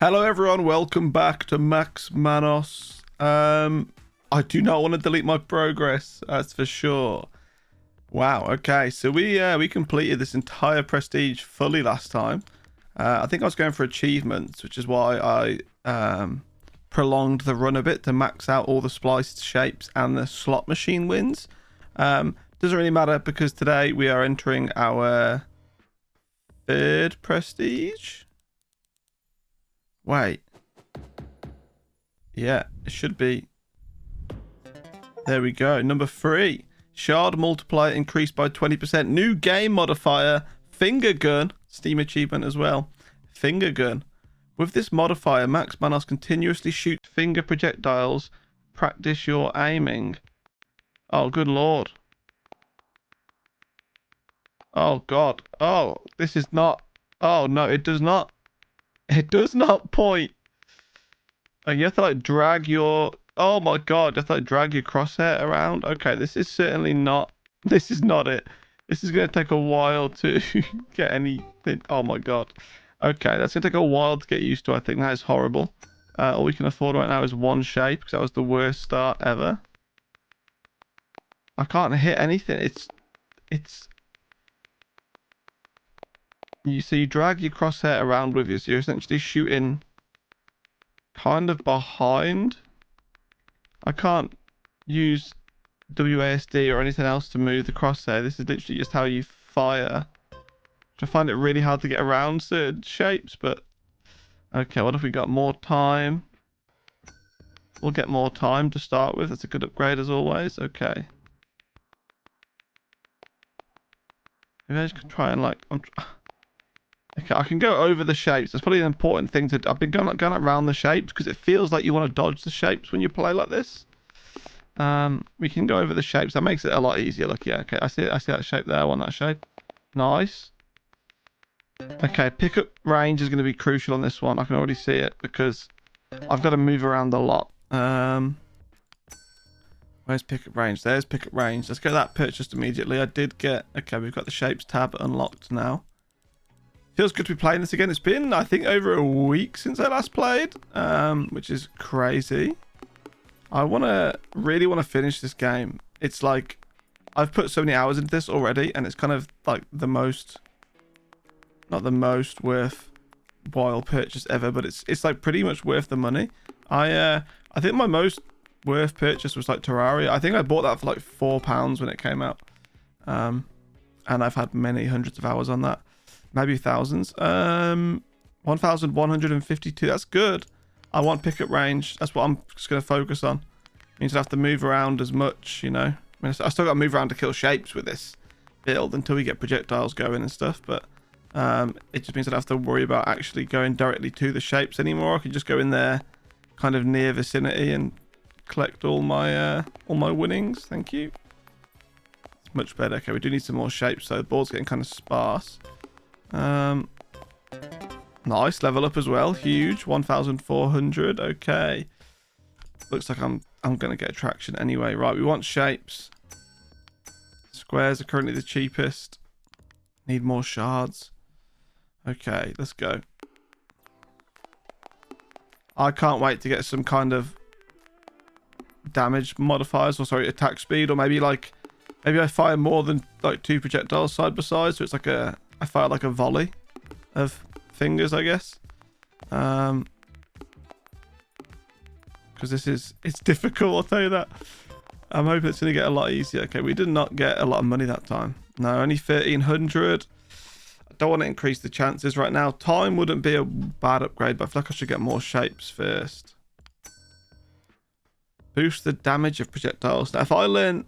Hello everyone, welcome back to Max Manos. I do not want to delete my progress, that's for sure. Wow, okay, so we completed this entire prestige fully last time. I think I was going for achievements, which is why I prolonged the run a bit to max out all the spliced shapes and the slot machine wins. Doesn't really matter because today we are entering our third prestige. Wait. Yeah, it should be. There we go. Number 3. Shard multiplier increased by 20%. New game modifier. Finger gun. Steam achievement as well. Finger gun. With this modifier, Max Manos continuously shoots finger projectiles. Practice your aiming. Oh, good lord. Oh, God. Oh, this is not... Oh, no, it does not. It does not point. You have to like drag your... Oh my god, you have to like drag your crosshair around. Okay, this is certainly not... This is not it. This is going to take a while to get anything... Oh my god. Okay, that's going to take a while to get used to. I think that is horrible. All we can afford right now is one shape, because that was the worst start ever. I can't hit anything. It's... So you drag your crosshair around with you, so you're essentially shooting kind of behind. I can't use WASD or anything else to move the crosshair. This is literally just how you fire. I find it really hard to get around certain shapes, but okay, what if we got more time? We'll get more time to start with. That's a good upgrade as always. Okay. Maybe I just could try and like... Okay, I can go over the shapes. That's probably an important thing to do. I've been going around the shapes because it feels like you want to dodge the shapes when you play like this. We can go over the shapes. That makes it a lot easier. Look, yeah, okay. I see that shape there. I want that shape. Nice. Okay, pickup range is going to be crucial on this one. I can already see it because I've got to move around a lot. Where's pickup range? There's pickup range. Let's get that purchased immediately. I did get... Okay, we've got the shapes tab unlocked now. Feels good to be playing this again. It's been, I think, over a week since I last played, which is crazy. I really want to finish this game. It's like, I've put so many hours into this already, and it's kind of like the most, not the most worthwhile purchase ever, but it's like pretty much worth the money. I think my most worth purchase was like Terraria. I think I bought that for like £4 when it came out. And I've had many hundreds of hours on that. Maybe thousands. 1,152. That's good. I want pickup range. That's what I'm just going to focus on. Means I have to move around as much, you know. I mean, I still got to move around to kill shapes with this build until we get projectiles going and stuff. But it just means I don't have to worry about actually going directly to the shapes anymore. I can just go in there, kind of near vicinity, and collect all my winnings. Thank you. It's much better. Okay, we do need some more shapes, so the board's getting kind of sparse. Nice level up as well. Huge. 1,400. Okay. Looks like I'm gonna get traction anyway. Right, we want shapes. Squares are currently the cheapest. Need more shards. Okay, let's go. I can't wait to get some kind of damage modifiers, or sorry, attack speed, or maybe I fire more than like 2 projectiles side by side, so it's like I fire like a volley of fingers, I guess. Because it's difficult, I'll tell you that. I'm hoping it's going to get a lot easier. Okay, we did not get a lot of money that time. No, only 1,300. I don't want to increase the chances right now. Time wouldn't be a bad upgrade, but I feel like I should get more shapes first. Boost the damage of projectiles. Now, if I learn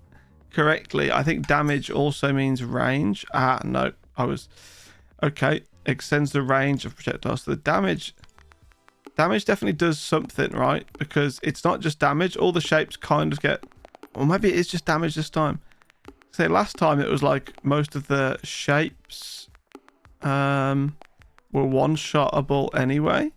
correctly, I think damage also means range. No. Okay, extends the range of projectiles. So the damage definitely does something, right? Because it's not just damage. All the shapes kind of get... Or maybe it is just damage this time. Say last time it was like most of the shapes were one-shotable anyway.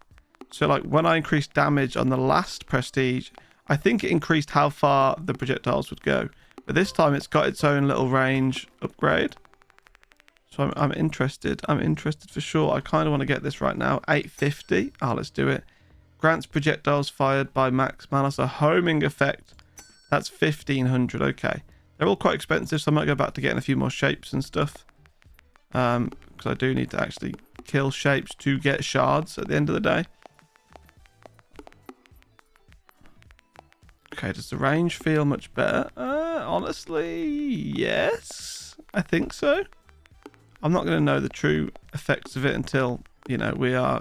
So like when I increased damage on the last prestige, I think it increased how far the projectiles would go. But this time it's got its own little range upgrade. So I'm interested. I'm interested for sure. I kind of want to get this right now. 850. Oh, let's do it. Grants projectiles fired by Max Manos. A homing effect. That's 1500. Okay. They're all quite expensive, so I might go back to getting a few more shapes and stuff. Because I do need to actually kill shapes to get shards at the end of the day. Okay, does the range feel much better? Honestly, yes. I think so. I'm not going to know the true effects of it until, you know, we are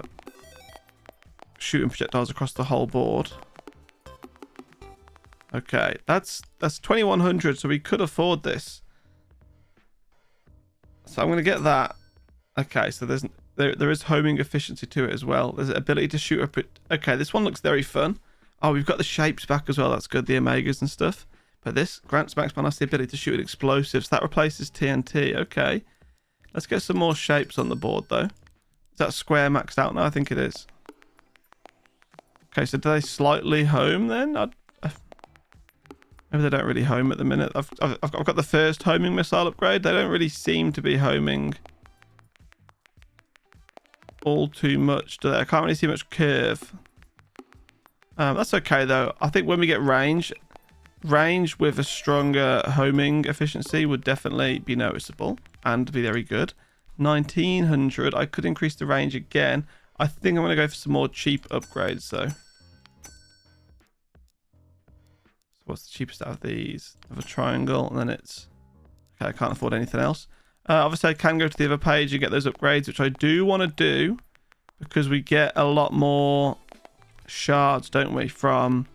shooting projectiles across the whole board. Okay, that's 2100, so we could afford this. So I'm going to get that. Okay, so there is homing efficiency to it as well. There's an ability to shoot up. Okay, this one looks very fun. Oh, we've got the shapes back as well. That's good, the omegas and stuff. But this grants Max Manos the ability to shoot explosives. That replaces TNT. Okay. Let's get some more shapes on the board, though. Is that square maxed out now? I think it is. Okay, so do they slightly home then? Maybe they don't really home at the minute. I've got the first homing missile upgrade. They don't really seem to be homing all too much, do they? I can't really see much curve. That's okay, though. I think when we get range with a stronger homing efficiency would definitely be noticeable and be very good. 1900. I could increase the range again. I think I'm going to go for some more cheap upgrades, though. So what's the cheapest out of these? I have a triangle, and then it's... Okay, I can't afford anything else. Obviously, I can go to the other page and get those upgrades, which I do want to do because we get a lot more shards, don't we, from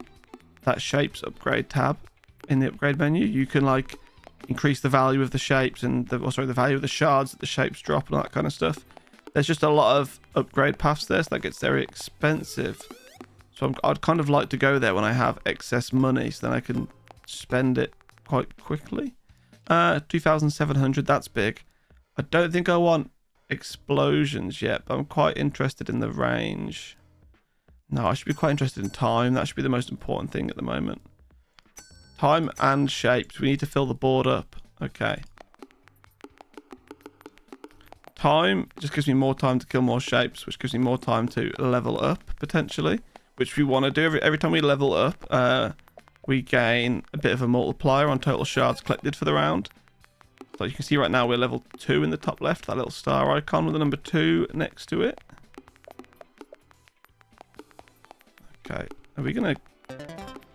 that shapes upgrade tab in the upgrade menu. You can like increase the value of the shapes and the value of the shards that the shapes drop and all that kind of stuff. There's just a lot of upgrade paths there, so that gets very expensive. So I'd kind of like to go there when I have excess money, so then I can spend it quite quickly. 2,700, that's big. I don't think I want explosions yet, but I'm quite interested in the range. No, I should be quite interested in time. That should be the most important thing at the moment. Time and shapes. We need to fill the board up. Okay. Time just gives me more time to kill more shapes, which gives me more time to level up, potentially. Which we want to do. Every time we level up, we gain a bit of a multiplier on total shards collected for the round. So you can see right now we're level 2 in the top left. That little star icon with the number 2 next to it. Okay, are we gonna...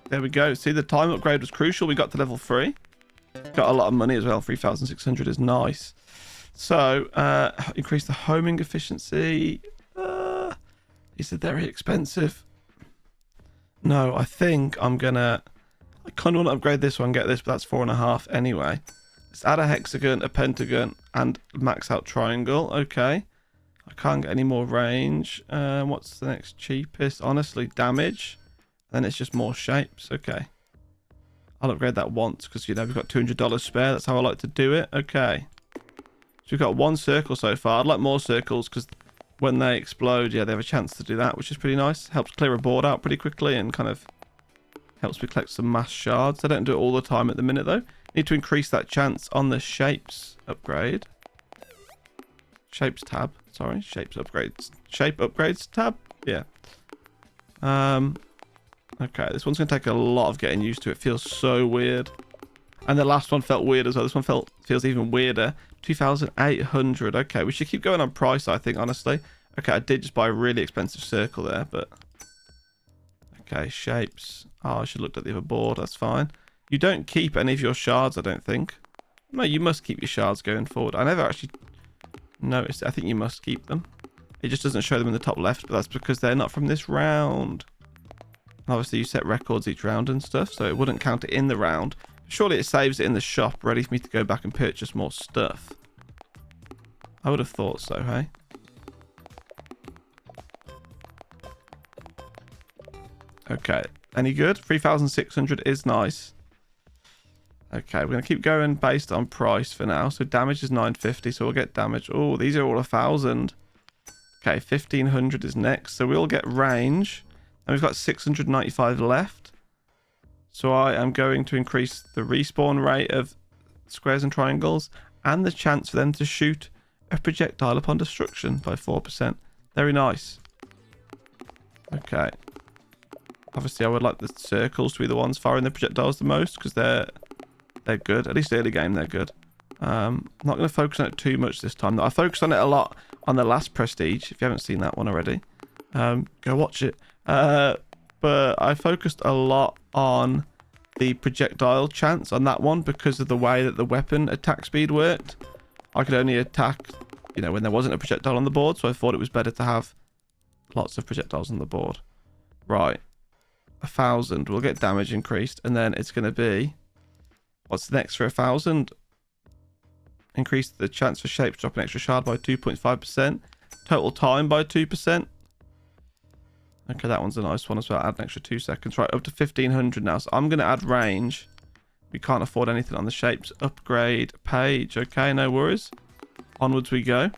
There we go. See, the time upgrade was crucial. We got to level 3. Got a lot of money as well. 3,600 is nice. So, increase the homing efficiency. These are very expensive. No, I think I'm gonna... I kind of want to upgrade this one, get this, but that's 4.5 anyway. Let's add a hexagon, a pentagon, and max out triangle. Okay. I can't get any more range. What's the next cheapest? Honestly, damage. Then it's just more shapes. Okay. I'll upgrade that once because, you know, we've got $200 spare. That's how I like to do it. Okay. So we've got 1 circle so far. I'd like more circles because when they explode, yeah, they have a chance to do that, which is pretty nice. Helps clear a board out pretty quickly and kind of helps me collect some mass shards. I don't do it all the time at the minute, though. Need to increase that chance on the shapes upgrade. Shapes tab. Sorry, shapes upgrades. Shape upgrades tab. Yeah. Okay, this one's going to take a lot of getting used to. It feels so weird. And the last one felt weird as well. This one feels even weirder. 2,800. Okay, we should keep going on price, I think, honestly. Okay, I did just buy a really expensive circle there, but... Okay, shapes. Oh, I should have looked at the other board. That's fine. You don't keep any of your shards, I don't think. No, you must keep your shards going forward. I never actually noticed it. I think you must keep them. It just doesn't show them in the top left, but that's because they're not from this round. Obviously, you set records each round and stuff, so it wouldn't count it in the round. Surely it saves it in the shop, ready for me to go back and purchase more stuff. I would have thought so, hey? Okay, any good? 3,600 is nice. Okay, we're going to keep going based on price for now. So damage is 950, so we'll get damage. Oh, these are all 1,000. Okay, 1,500 is next. So we'll get range. And we've got 695 left. So I am going to increase the respawn rate of squares and triangles and the chance for them to shoot a projectile upon destruction by 4%. Very nice. Okay. Obviously, I would like the circles to be the ones firing the projectiles the most because they're good. At least early game, they're good. I'm not going to focus on it too much this time. I focused on it a lot on the last Prestige. If you haven't seen that one already, go watch it. But I focused a lot on the projectile chance on that one because of the way that the weapon attack speed worked. I could only attack, you know, when there wasn't a projectile on the board, so I thought it was better to have lots of projectiles on the board. Right. 1,000. We'll get damage increased, and then it's going to be... What's next for 1,000? Increase the chance for shapes drop an extra shard by 2.5%. Total time by 2%. Okay, that one's a nice one as well. Add an extra 2 seconds. Right, up to 1,500 now. So I'm going to add range. We can't afford anything on the shapes. Upgrade page. Okay, no worries. Onwards we go.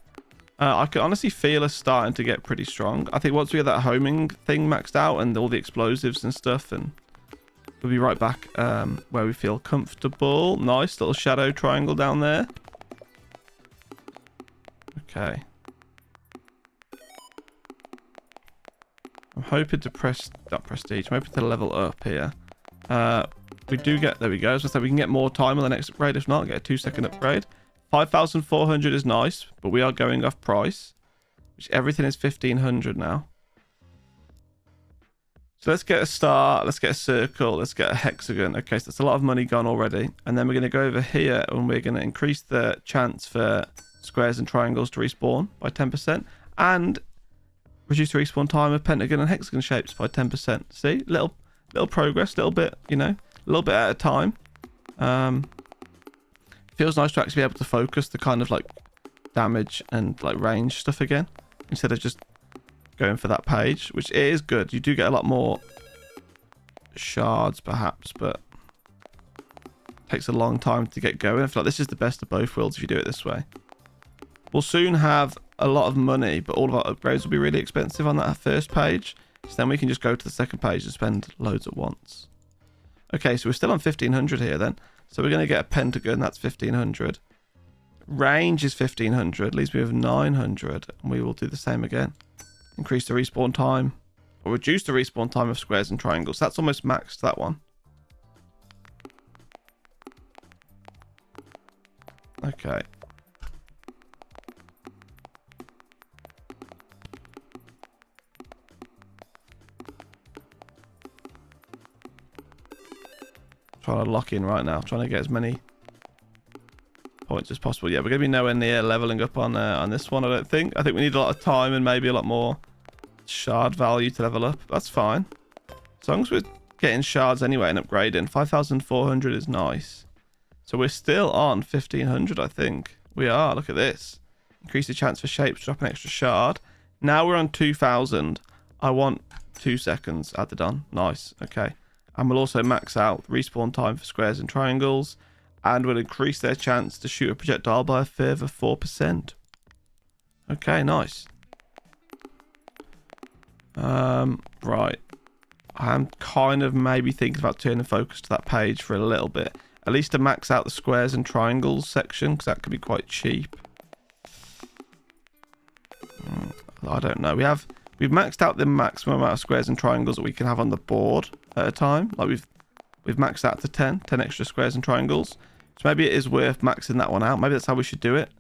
I can honestly feel us starting to get pretty strong. I think once we have that homing thing maxed out and all the explosives and stuff, and we'll be right back where we feel comfortable. Nice little shadow triangle down there. Okay. I'm hoping to not prestige. I'm hoping to level up here. We do get, there we go. So we can get more time on the next upgrade. If not, get a 2-second upgrade. 5,400 is nice, but we are going off price, which everything is 1,500 now. So let's get a star, let's get a circle, let's get a hexagon. Okay, so that's a lot of money gone already. And then we're going to go over here and we're going to increase the chance for squares and triangles to respawn by 10% and reduce the respawn time of pentagon and hexagon shapes by 10%. See, little progress, little bit, you know, a little bit at a time. Feels nice to actually be able to focus the kind of like damage and like range stuff again instead of just going for that page, which is good. You do get a lot more shards perhaps, but it takes a long time to get going. I feel like this is the best of both worlds if you do it this way. We'll soon have a lot of money, but all of our upgrades will be really expensive on that first page. So then we can just go to the second page and spend loads at once. Okay, so we're still on 1,500 here then. So we're going to get a pentagon, that's 1,500. Range is 1,500, leaves me with 900, and we will do the same again. Increase the respawn time, or reduce the respawn time of squares and triangles. That's almost maxed, that one. Okay. Trying to lock in right now, trying to get as many points as possible. Yeah, we're going to be nowhere near leveling up on this one, I don't think. I think we need a lot of time and maybe a lot more shard value to level up. That's fine. As long as we're getting shards anyway and upgrading. 5,400 is nice. So we're still on 1,500, I think. We are, look at this. Increase the chance for shapes, drop an extra shard. Now we're on 2,000. I want 2 seconds added on. Nice, okay. And we'll also max out respawn time for squares and triangles. And we'll increase their chance to shoot a projectile by a further 4%. Okay, nice. Right. I'm kind of maybe thinking about turning focus to that page for a little bit. At least to max out the squares and triangles section, because that could be quite cheap. I don't know. We've maxed out the maximum amount of squares and triangles that we can have on the board at a time. Like we've maxed out to 10 extra squares and triangles. So maybe it is worth maxing that one out. Maybe that's how we should do it.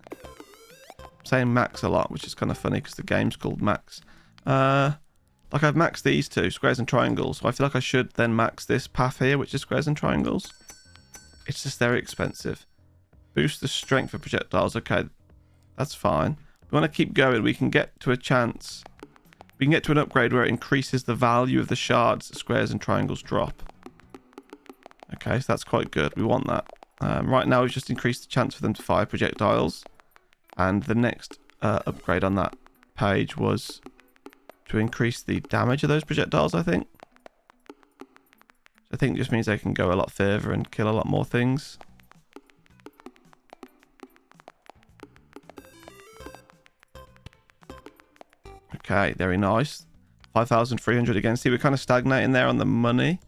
I'm saying max a lot, which is kind of funny because the game's called Max. Like I've maxed these two, squares and triangles. So I feel like I should then max this path here, which is squares and triangles. It's just very expensive. Boost the strength of projectiles. Okay, that's fine. We want to keep going. We can get to a chance. We can get to an upgrade where it increases the value of the shards that squares and triangles drop. Okay, so that's quite good. We want that. Right now, we've just increased the chance for them to fire projectiles. And the next upgrade on that page was to increase the damage of those projectiles, I think. I think it just means they can go a lot further and kill a lot more things. Okay, very nice. 5,300 again. See, we're kind of stagnating there on the money.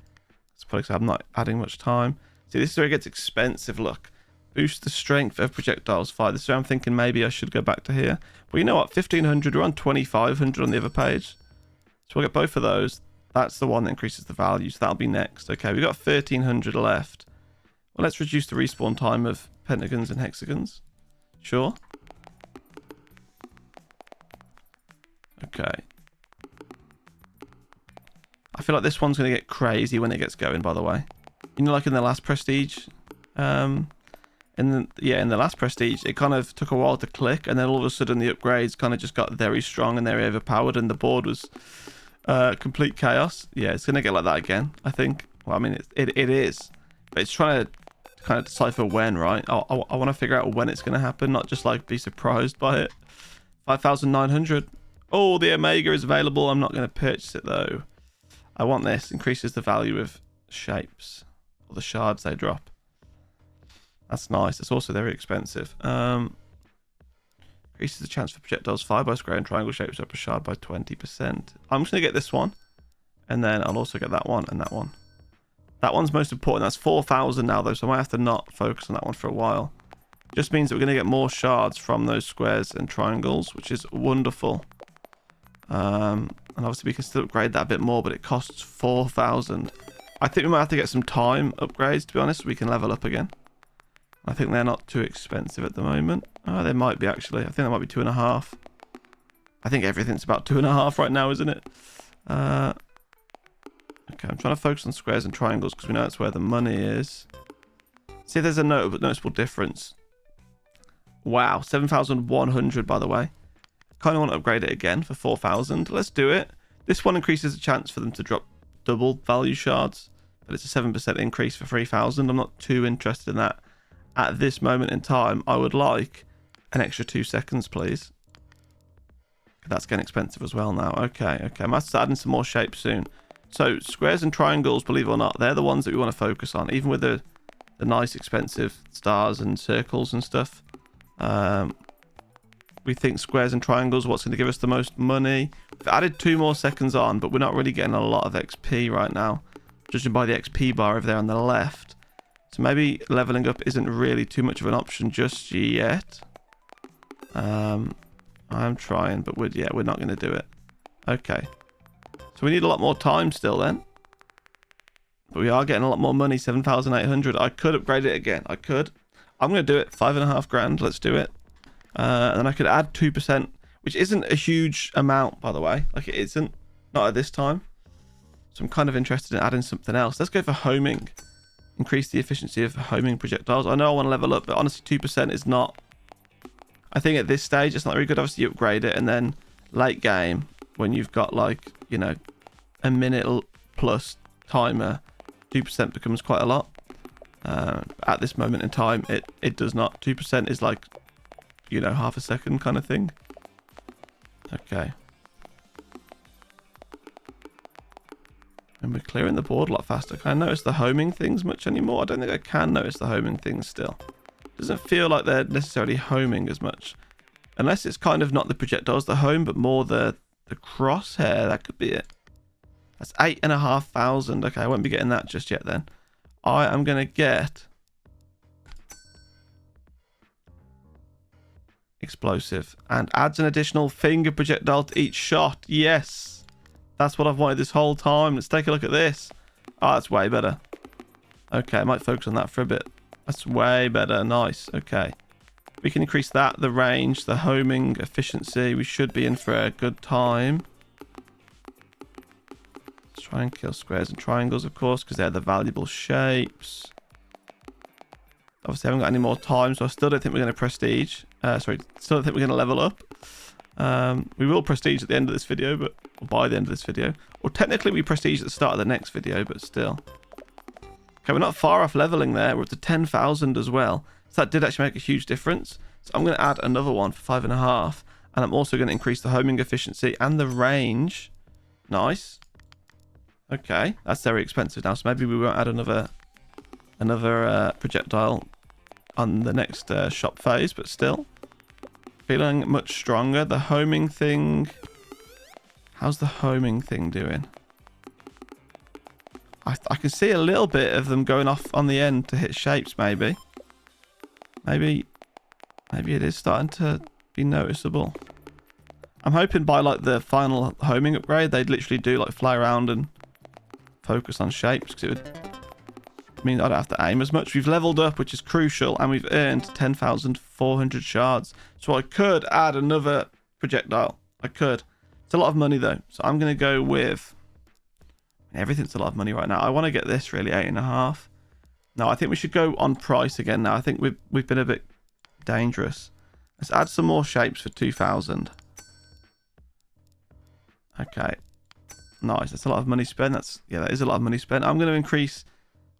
It's probably because I'm not adding much time. See, this is where it gets expensive, look. Boost the strength of projectiles fired. So I'm thinking maybe I should go back to here. Well, you know what? 1500. We're on 2500 on the other page. So we'll get both of those. That's the one that increases the value. So that'll be next. Okay, we've got 1300 left. Well, let's reduce the respawn time of pentagons and hexagons. Sure. Okay. I feel like this one's going to get crazy when it gets going, by the way. You know, like in the last Prestige? In the last Prestige, it kind of took a while to click, and then all of a sudden the upgrades kind of just got very strong and very overpowered, and the board was complete chaos. Yeah, it's going to get like that again, I think. Well, I mean, it is. But it's trying to kind of decipher when, right? I want to figure out when it's going to happen, not just like be surprised by it. 5,900. Oh, the Omega is available. I'm not going to purchase it, though. I want this. Increases the value of shapes, or the shards they drop. That's nice. It's also very expensive. Increases the chance for projectiles fired by square and triangle shapes up a shard by 20%. I'm just going to get this one. And then I'll also get that one and that one. That one's most important. That's 4,000 now, though, so I might have to not focus on that one for a while. Just means that we're going to get more shards from those squares and triangles, which is wonderful. And obviously we can still upgrade that a bit more, but it costs 4,000. I think we might have to get some time upgrades, to be honest, so we can level up again. I think they're not too expensive at the moment. Oh, they might be, actually. I think they might be 2.5. I think everything's about 2.5 right now, isn't it? Okay, I'm trying to focus on squares and triangles because we know that's where the money is. See if there's a noticeable difference. Wow, 7,100, by the way. Kind of want to upgrade it again for 4,000. Let's do it. This one increases the chance for them to drop double value shards, but it's a 7% increase for 3,000. I'm not too interested in that at this moment in time. I would like an extra 2 seconds, please. That's getting expensive as well now. Okay. I must start adding some more shapes soon. So squares and triangles, believe it or not, they're the ones that we want to focus on, even with the nice expensive stars and circles and stuff. We think squares and triangles are what's going to give us the most money. We've added 2 more seconds on, but we're not really getting a lot of XP right now, judging by the XP bar over there on the left. So maybe leveling up isn't really too much of an option just yet. I'm trying, but we're not going to do it. Okay. So we need a lot more time still then. But we are getting a lot more money, 7,800. I could upgrade it again. I could. I'm going to do it. 5.5 grand. Let's do it. And then I could add 2%, which isn't a huge amount, by the way. Like, it isn't. Not at this time. So I'm kind of interested in adding something else. Let's go for homing. Increase the efficiency of homing projectiles. I know I want to level up, but honestly 2% is not... I think at this stage it's not very good. Obviously you upgrade it, and then late game, when you've got like, you know, a minute plus timer, 2% becomes quite a lot. At this moment in time, it does not. 2% is like, you know, half a second kind of thing. Okay. And we're clearing the board a lot faster. Can I notice the homing things much anymore? I don't think I can notice the homing things still. Doesn't feel like they're necessarily homing as much. Unless it's kind of not the projectiles that home, but more the crosshair. That could be it. That's 8,500. Okay, I won't be getting that just yet then. I am going to get... explosive. And adds an additional finger projectile to each shot. Yes! That's what I've wanted this whole time. Let's take a look at this. Oh, that's way better. Okay, I might focus on that for a bit. That's way better. Nice. Okay. We can increase that, the range, the homing efficiency. We should be in for a good time. Let's try and kill squares and triangles, of course, because they're the valuable shapes. Obviously, I haven't got any more time, so I still don't think we're going to prestige. Still don't think we're going to level up. We will prestige at the end of this video, but or by the end of this video. Or technically, we prestige at the start of the next video, but still. Okay, we're not far off leveling there. We're up to 10,000 as well. So that did actually make a huge difference. So I'm going to add another one for 5.5. And I'm also going to increase the homing efficiency and the range. Nice. Okay, that's very expensive now. So maybe we won't add another projectile on the next shop phase, but still. Feeling much stronger. The homing thing... How's the homing thing doing? I can see a little bit of them going off on the end to hit shapes, maybe. Maybe it is starting to be noticeable. I'm hoping by like the final homing upgrade, they'd literally do like fly around and focus on shapes, because it would mean I don't have to aim as much. We've leveled up, which is crucial, and we've earned 10,400 shards. So I could add another projectile. I could. It's a lot of money though, so I'm going to go with... Everything's a lot of money right now. I want to get this really 8.5. No, I think we should go on price again now. I think we've been a bit dangerous. Let's add some more shapes for 2,000. Okay. Nice. That's a lot of money spent. That is a lot of money spent. I'm going to increase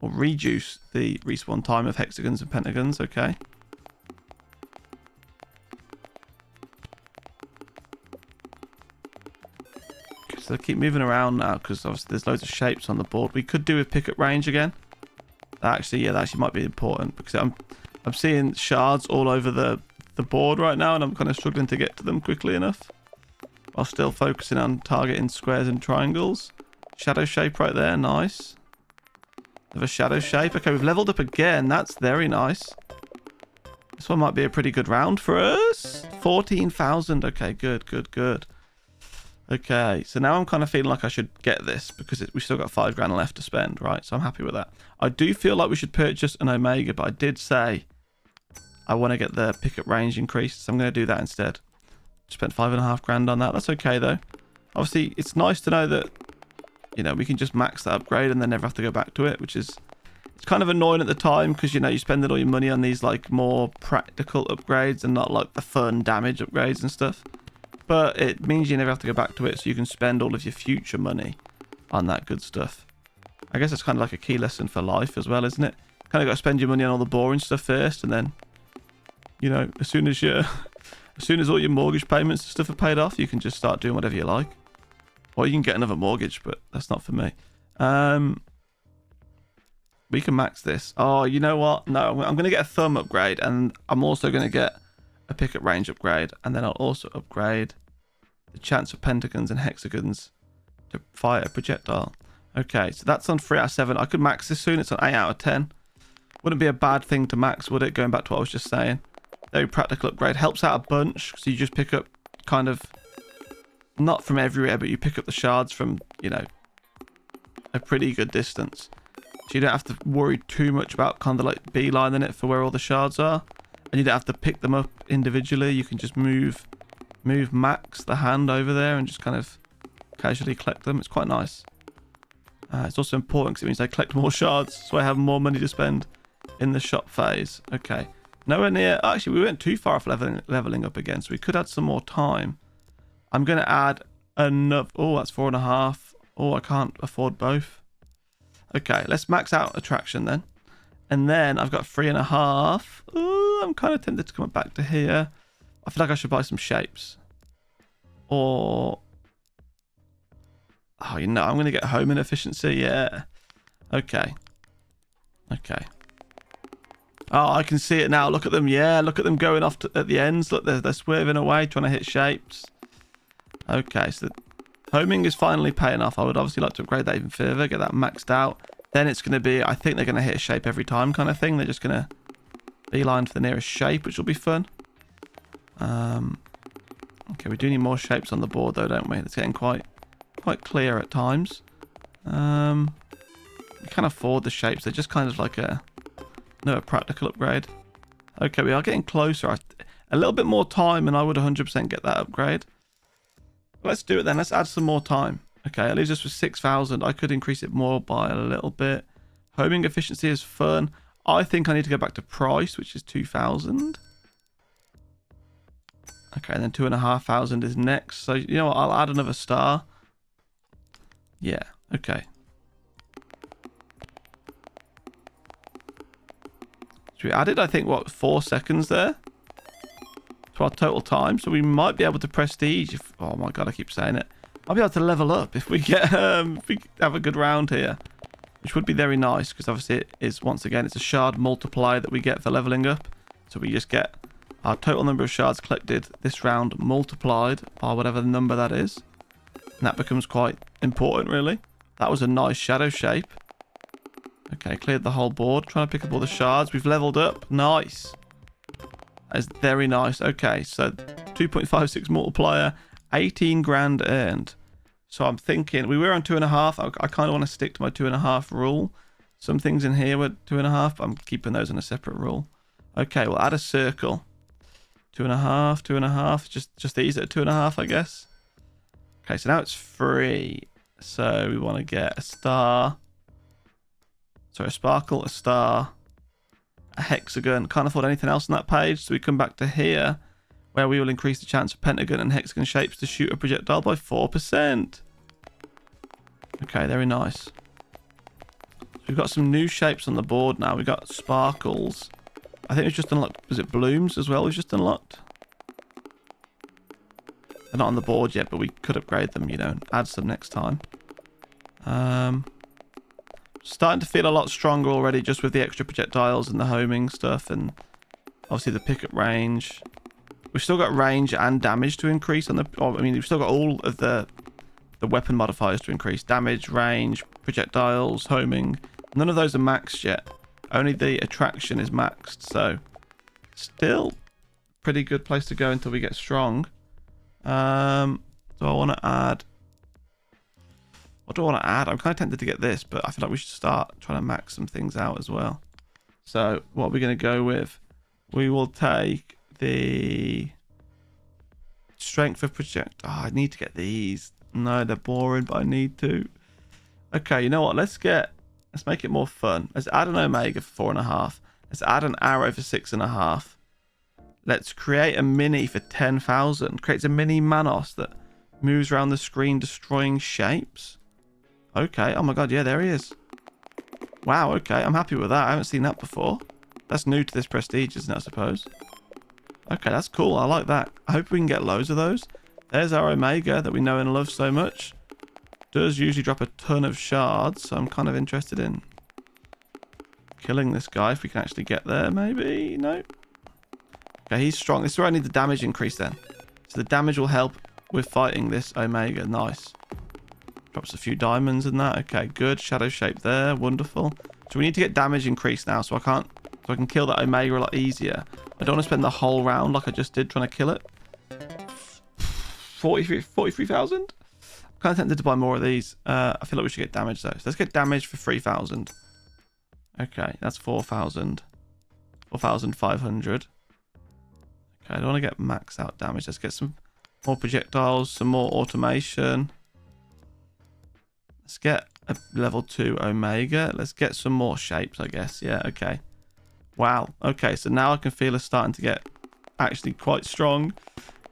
or reduce the respawn time of hexagons and pentagons. Okay. So keep moving around now, because obviously there's loads of shapes on the board. We could do a pickup range again. That actually might be important, because I'm seeing shards all over the board right now, and I'm kind of struggling to get to them quickly enough, while still focusing on targeting squares and triangles. Shadow shape right there, nice. Have a shadow shape. Okay, we've leveled up again. That's very nice. This one might be a pretty good round for us. 14,000. Okay, good. Okay, so now I'm kind of feeling like I should get this, because we've still got 5 grand left to spend, right? So I'm happy with that. I do feel like we should purchase an Omega, but I did say I want to get the pickup range increased, so I'm going to do that instead. Spent 5.5 grand on that. That's okay though. Obviously, it's nice to know that, you know, we can just max that upgrade and then never have to go back to it, which is, it's kind of annoying at the time, because, you know, you spend all your money on these like more practical upgrades and not like the fun damage upgrades and stuff. But it means you never have to go back to it, so you can spend all of your future money on that good stuff. I guess it's kind of like a key lesson for life as well, isn't it? Kind of got to spend your money on all the boring stuff first, and then, you know, as soon as all your mortgage payments and stuff are paid off, you can just start doing whatever you like. Or you can get another mortgage, but that's not for me. We can max this. Oh, you know what? No, I'm going to get a thumb upgrade, and I'm also going to get a pickup range upgrade, and then I'll also upgrade the chance of pentagons and hexagons to fire a projectile. Okay, so that's on 3 out of 7. I could max this soon. It's on 8 out of 10. Wouldn't be a bad thing to max, would it? Going back to what I was just saying. Very practical upgrade. Helps out a bunch, so you just pick up kind of, not from everywhere, but you pick up the shards from, you know, a pretty good distance. So you don't have to worry too much about kind of like beelining it for where all the shards are. And you don't have to pick them up individually. You can just move Max, the hand, over there and just kind of casually collect them. It's quite nice. It's also important because it means I collect more shards, so I have more money to spend in the shop phase. Okay. Nowhere near... Actually, we went too far off leveling up again, so we could add some more time. I'm going to add another... Oh, that's 4.5. Oh, I can't afford both. Okay, let's max out attraction then. And then I've got 3.5. Ooh, I'm kind of tempted to come back to here. I feel like I should buy some shapes. Or... Oh, you know, I'm going to get home in efficiency. Yeah. Okay. Okay. Oh, I can see it now. Look at them. Yeah, look at them going off at the ends. Look, they're swerving away, trying to hit shapes. Okay, so homing is finally paying off. I would obviously like to upgrade that even further, get that maxed out. Then it's going to be, I think they're going to hit a shape every time kind of thing. They're just going to beeline for the nearest shape, which will be fun. Okay, we do need more shapes on the board though, don't we? It's getting quite clear at times. We can't afford the shapes. They're just kind of like a practical upgrade. Okay, we are getting closer. A little bit more time and I would 100% get that upgrade. Let's do it then. Let's add some more time. Okay, it leaves us with 6,000. I could increase it more by a little bit. Homing efficiency is fun. I think I need to go back to price, which is 2,000. Okay, and then 2,500 is next. So, you know what? I'll add another star. Yeah, okay. So we added, I think, what, 4 seconds there to our total time. So we might be able to prestige if... Oh my god, I keep saying it. I'll be able to level up if we get if we have a good round here, which would be very nice because obviously it is, once again, it's a shard multiplier that we get for leveling up. So we just get our total number of shards collected this round multiplied by whatever the number that is, and that becomes quite important, really. That was a nice shadow shape. Okay, cleared the whole board. Trying to pick up all the shards. We've leveled up. Nice. That is very nice. Okay, so 2.56 multiplier, 18 grand earned. So I'm thinking, we were on 2.5. I kind of want to stick to my 2.5 rule. Some things in here were 2.5, but I'm keeping those on a separate rule. Okay, we'll add a circle. 2.5, 2.5. Just these at 2.5, I guess. Okay, so now it's free. So we want to get a star. Sorry, a sparkle, a star, a hexagon. Can't afford anything else on that page. So we come back to here, where we will increase the chance of pentagon and hexagon shapes to shoot a projectile by 4%. Okay, very nice. So we've got some new shapes on the board now. We've got sparkles. I think we've just unlocked, was it blooms as well we've just unlocked? They're not on the board yet, but we could upgrade them, you know, and add some next time. Starting to feel a lot stronger already just with the extra projectiles and the homing stuff and obviously the pickup range. We've still got range and damage to increase on the... I mean, we've still got all of the weapon modifiers to increase. Damage, range, projectiles, homing. None of those are maxed yet. Only the attraction is maxed, so still pretty good place to go until we get strong. Do I want to add... What do I want to add? I'm kind of tempted to get this, but I feel like we should start trying to max some things out as well. So what are we going to go with? We will take the strength of project. Oh, I need to get these. No, they're boring, but I need to. Okay, you know what? Let's make it more fun. Let's add an omega for 4.5. Let's add an arrow for 6.5. Let's create a mini for 10,000. Creates a mini Manos that moves around the screen destroying shapes. Okay. Oh my god, yeah, there he is. Wow, okay. I'm happy with that. I haven't seen that before. That's new to this prestige, isn't it, I suppose? Okay, that's cool. I like that. I hope we can get loads of those. There's our omega that we know and love so much. Does usually drop a ton of shards, so I'm kind of interested in killing this guy if we can actually get there, maybe? No. Okay, he's strong. This is where I need the damage increase then. So the damage will help with fighting this omega. Nice. Drops a few diamonds and that. Okay, good. Shadow shape there. Wonderful. So we need to get damage increase now, so I can kill that omega a lot easier. I don't want to spend the whole round like I just did trying to kill it. 43,000? I'm kind of tempted to buy more of these. I feel like we should get damage though. So let's get damage for 3,000. Okay, that's 4,000. 4,500. Okay, I don't want to get maxed out damage. Let's get some more projectiles, some more automation. Let's get a level 2 omega. Let's get some more shapes, I guess. Yeah, okay. Wow. Okay, so now I can feel us starting to get actually quite strong.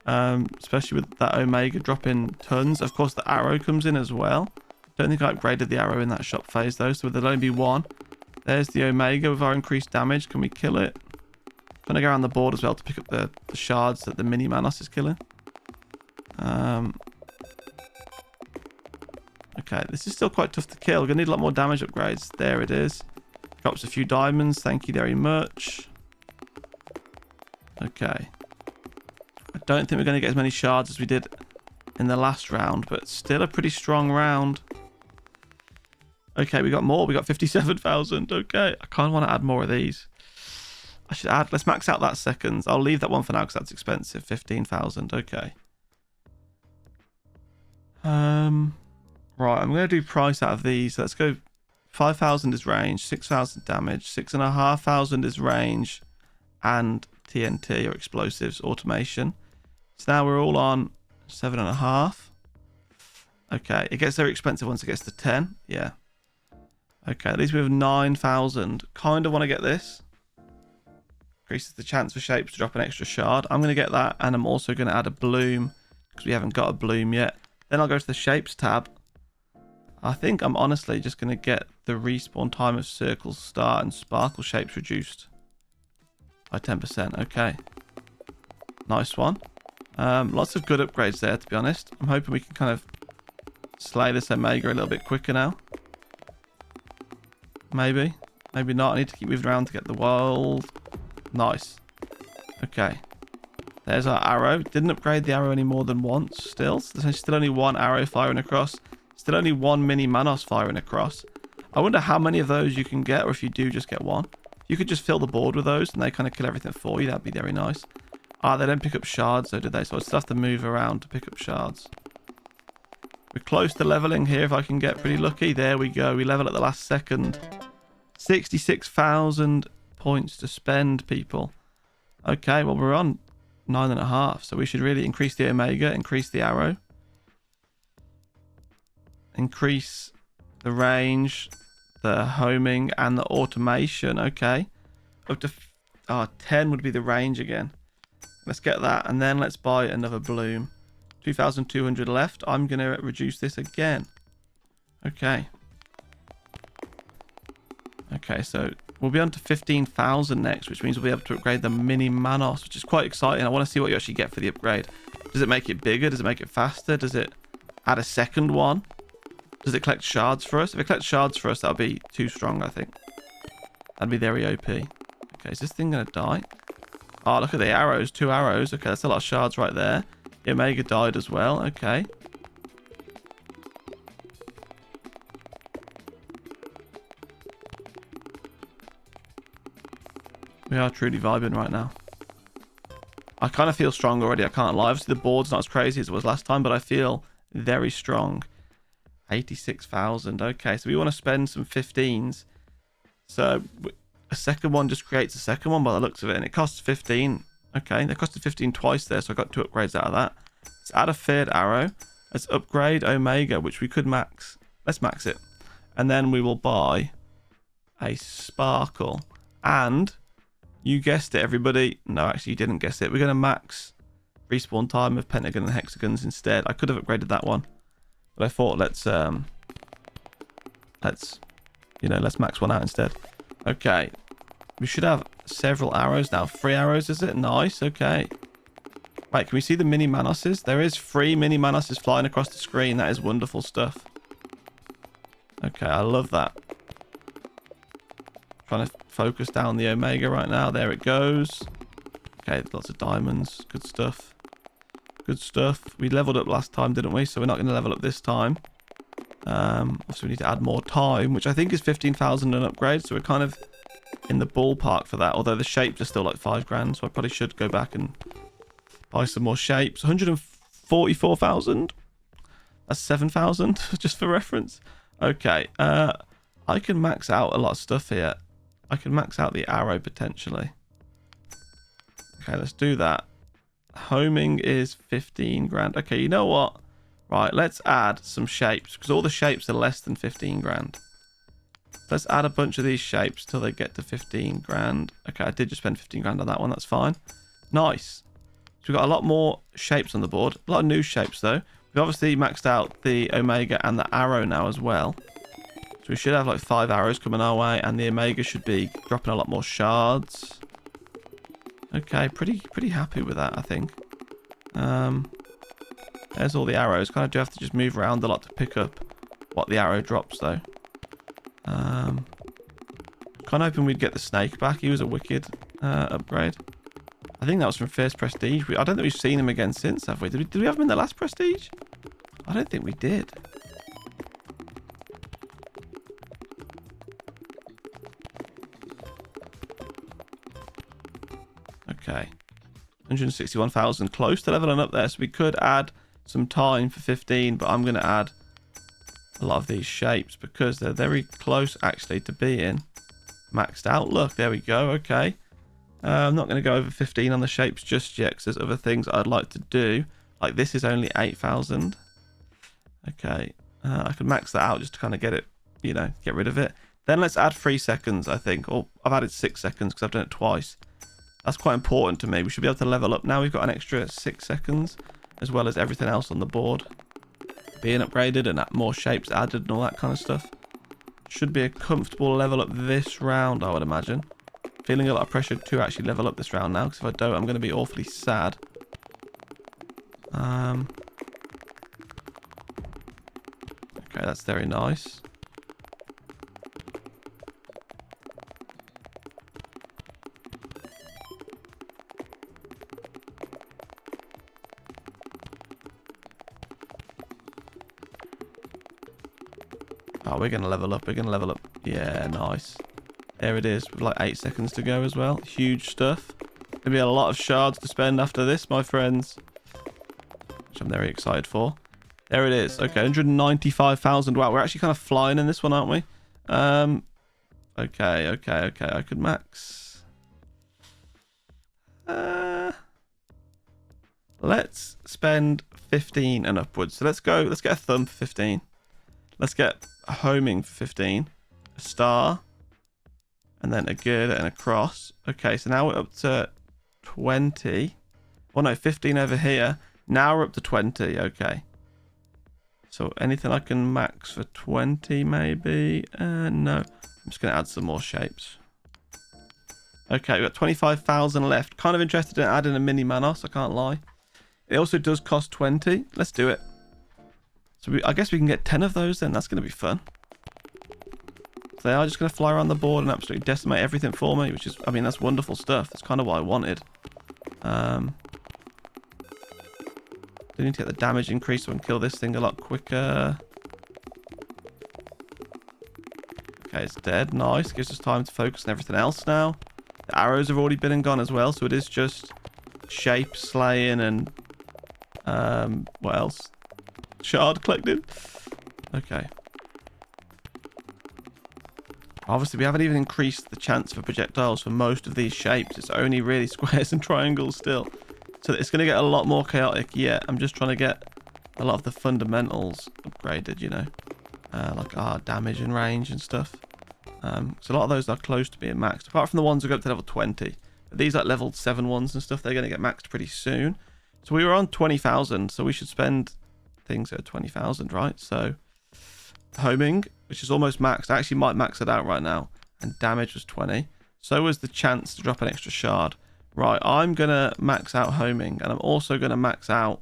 Especially with that omega dropping tons. Of course, the arrow comes in as well. Don't think I upgraded the arrow in that shop phase, though, so there'll only be one. There's the omega with our increased damage. Can we kill it? I'm going to go around the board as well to pick up the shards that the mini Manos is killing. Okay, this is still quite tough to kill. We're going to need a lot more damage upgrades. There it is. Drops a few diamonds. Thank you very much. Okay. I don't think we're going to get as many shards as we did in the last round, but still a pretty strong round. Okay, we got more. We got 57,000. Okay, I kind of want to add more of these. I should add... Let's max out that seconds. I'll leave that one for now because that's expensive. 15,000. Okay. Right, I'm going to do price out of these. Let's go 5,000 is range, 6,000 damage, 6,500 is range, and TNT or explosives automation. So now we're all on 7.5. Okay, it gets very expensive once it gets to 10. Yeah. Okay, at least we have 9,000. Kind of want to get this. Increases the chance for shapes to drop an extra shard. I'm going to get that, and I'm also going to add a bloom because we haven't got a bloom yet. Then I'll go to the shapes tab. I think I'm honestly just going to get the respawn time of circles, star, and sparkle shapes reduced by 10%. Okay. Nice one. Lots of good upgrades there, to be honest. I'm hoping we can kind of slay this omega a little bit quicker now. Maybe. Maybe not. I need to keep moving around to get the world. Nice. Okay. There's our arrow. Didn't upgrade the arrow any more than once still. So there's still only one arrow firing across. Still only one mini Manos firing across. I wonder how many of those you can get, or if you do just get one. You could just fill the board with those and they kind of kill everything for you. That'd be very nice. Ah, they don't pick up shards though, do they? So I still have to move around to pick up shards. We're close to leveling here if I can get pretty lucky. There we go. We level at the last second. 66,000 points to spend, people. Okay, well, we're on 9.5. So we should really increase the Omega, increase the arrow. Increase the range, the homing, and the automation. Okay. Up to 10 would be the range again. Let's get that. And then let's buy another bloom. 2,200 left. I'm going to reduce this again. Okay. Okay, so we'll be on to 15,000 next, which means we'll be able to upgrade the Mini Manos, which is quite exciting. I want to see what you actually get for the upgrade. Does it make it bigger? Does it make it faster? Does it add a second one? Does it collect shards for us? If it collects shards for us, that'll be too strong, I think. That'd be very OP. Okay, is this thing going to die? Oh, look at the arrows. 2 arrows. Okay, that's a lot of shards right there. The Omega died as well. Okay. We are truly vibing right now. I kind of feel strong already. I can't lie. Obviously, the board's not as crazy as it was last time, but I feel very strong. 86,000. Okay, so we want to spend some 15s. So a second one just creates a second one by the looks of it, and it costs 15. Okay, they costed 15 twice there, so I got 2 upgrades out of that. Let's add a third arrow. Let's upgrade Omega, which we could max. Let's max it. And then we will buy a sparkle. And you guessed it, everybody. No, actually, you didn't guess it. We're going to max respawn time of pentagon and hexagons instead. I could have upgraded that one, but I thought let's max one out instead. Okay, we should have several arrows now. 3 arrows, is it? Nice. Okay. Right, can we see the Mini Manoses? There is 3 Mini Manoses flying across the screen. That is wonderful stuff. Okay, I love that. Trying to focus down the Omega right now. There it goes. Okay, lots of diamonds. Good stuff. Good stuff. We leveled up last time, didn't we? So we're not going to level up this time. Also, we need to add more time, which I think is 15,000 an upgrade. So we're kind of in the ballpark for that. Although the shapes are still like 5 grand. So I probably should go back and buy some more shapes. 144,000. That's 7,000 just for reference. Okay. I can max out a lot of stuff here. I can max out the arrow potentially. Okay, let's do that. Homing is 15 grand. Okay, you know what? Right, let's add some shapes because all the shapes are less than 15 grand. Let's add a bunch of these shapes till they get to 15 grand. Okay, I did just spend 15 grand on that one. That's fine. Nice. So we've got a lot more shapes on the board. A lot of new shapes though. We've obviously maxed out the Omega and the arrow now as well. So we should have like 5 arrows coming our way, and the Omega should be dropping a lot more shards. Okay, pretty happy with that, I think. There's all the arrows. Kind of do have to just move around a lot to pick up what the arrow drops, though. Kind of hoping we'd get the snake back. He was a wicked upgrade. I think that was from first Prestige. I don't think we've seen him again since, have we? Did we have him in the last Prestige? I don't think we did. Okay, 161,000, close to leveling up there, so we could add some time for 15, but I'm going to add a lot of these shapes because they're very close actually to being maxed out. Look, there we go. Okay, I'm not going to go over 15 on the shapes just yet because there's other things I'd like to do. Like this is only 8,000. Okay, I could max that out just to kind of get it, you know, get rid of it. Then let's add 3 seconds, I think, or I've added 6 seconds because I've done it twice. That's quite important to me. We should be able to level up. Now we've got an extra 6 seconds, as well as everything else on the board being upgraded and more shapes added and all that kind of stuff. Should be a comfortable level up this round, I would imagine. Feeling a lot of pressure to actually level up this round now, because if I don't, I'm going to be awfully sad. Okay, that's very nice. Oh, we're going to level up. We're going to level up. Yeah, nice. There it is, with like 8 seconds to go as well. Huge stuff. Gonna be a lot of shards to spend after this, my friends, which I'm very excited for. There it is. Okay, 195,000. Wow, we're actually kind of flying in this one, aren't we? Okay. I could max. Let's spend 15 and upwards. So let's go. Let's get a thumb for 15. Let's get a homing for 15. A star. And then a girder and a cross. Okay, so now we're up to 20. Oh no, 15 over here. Now we're up to 20. Okay. So anything I can max for 20 maybe? No. I'm just going to add some more shapes. Okay, we've got 25,000 left. Kind of interested in adding a mini Manos, I can't lie. It also does cost 20. Let's do it. So I guess we can get 10 of those then. That's going to be fun. So they are just going to fly around the board and absolutely decimate everything for me, which is, I mean, that's wonderful stuff. That's kind of what I wanted. Do need to get the damage increase so I can kill this thing a lot quicker. Okay, it's dead. Nice. Gives us time to focus on everything else now. The arrows have already been and gone as well, so it is just shape slaying and what else? Shard collecting. Okay. Obviously, we haven't even increased the chance for projectiles for most of these shapes. It's only really squares and triangles still. So it's going to get a lot more chaotic. Yeah, I'm just trying to get a lot of the fundamentals upgraded, you know. Like our damage and range and stuff. So a lot of those are close to being maxed. Apart from the ones that go up to level 20. But these like level 7 ones and stuff, they're going to get maxed pretty soon. So we were on 20,000. So we should spend things at 20,000, right? So homing, which is almost maxed. I actually might max it out right now. And damage was 20. So was the chance to drop an extra shard. Right, I'm going to max out homing. And I'm also going to max out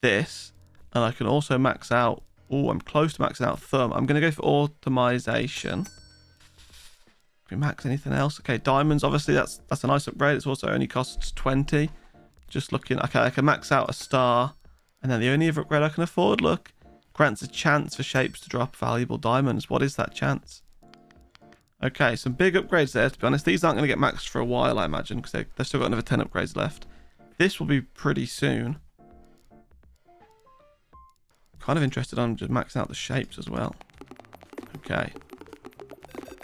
this. And I can also max out... Oh, I'm close to maxing out thumb. I'm going to go for automation. Can we max anything else? Okay, diamonds. Obviously, that's a nice upgrade. It's also only costs 20. Just looking... Okay, I can max out a star. And then the only other upgrade I can afford, look, grants a chance for shapes to drop valuable diamonds. What is that chance? Okay, some big upgrades there, to be honest. These aren't going to get maxed for a while, I imagine, because they've still got another 10 upgrades left. This will be pretty soon. Kind of interested on just maxing out the shapes as well. Okay.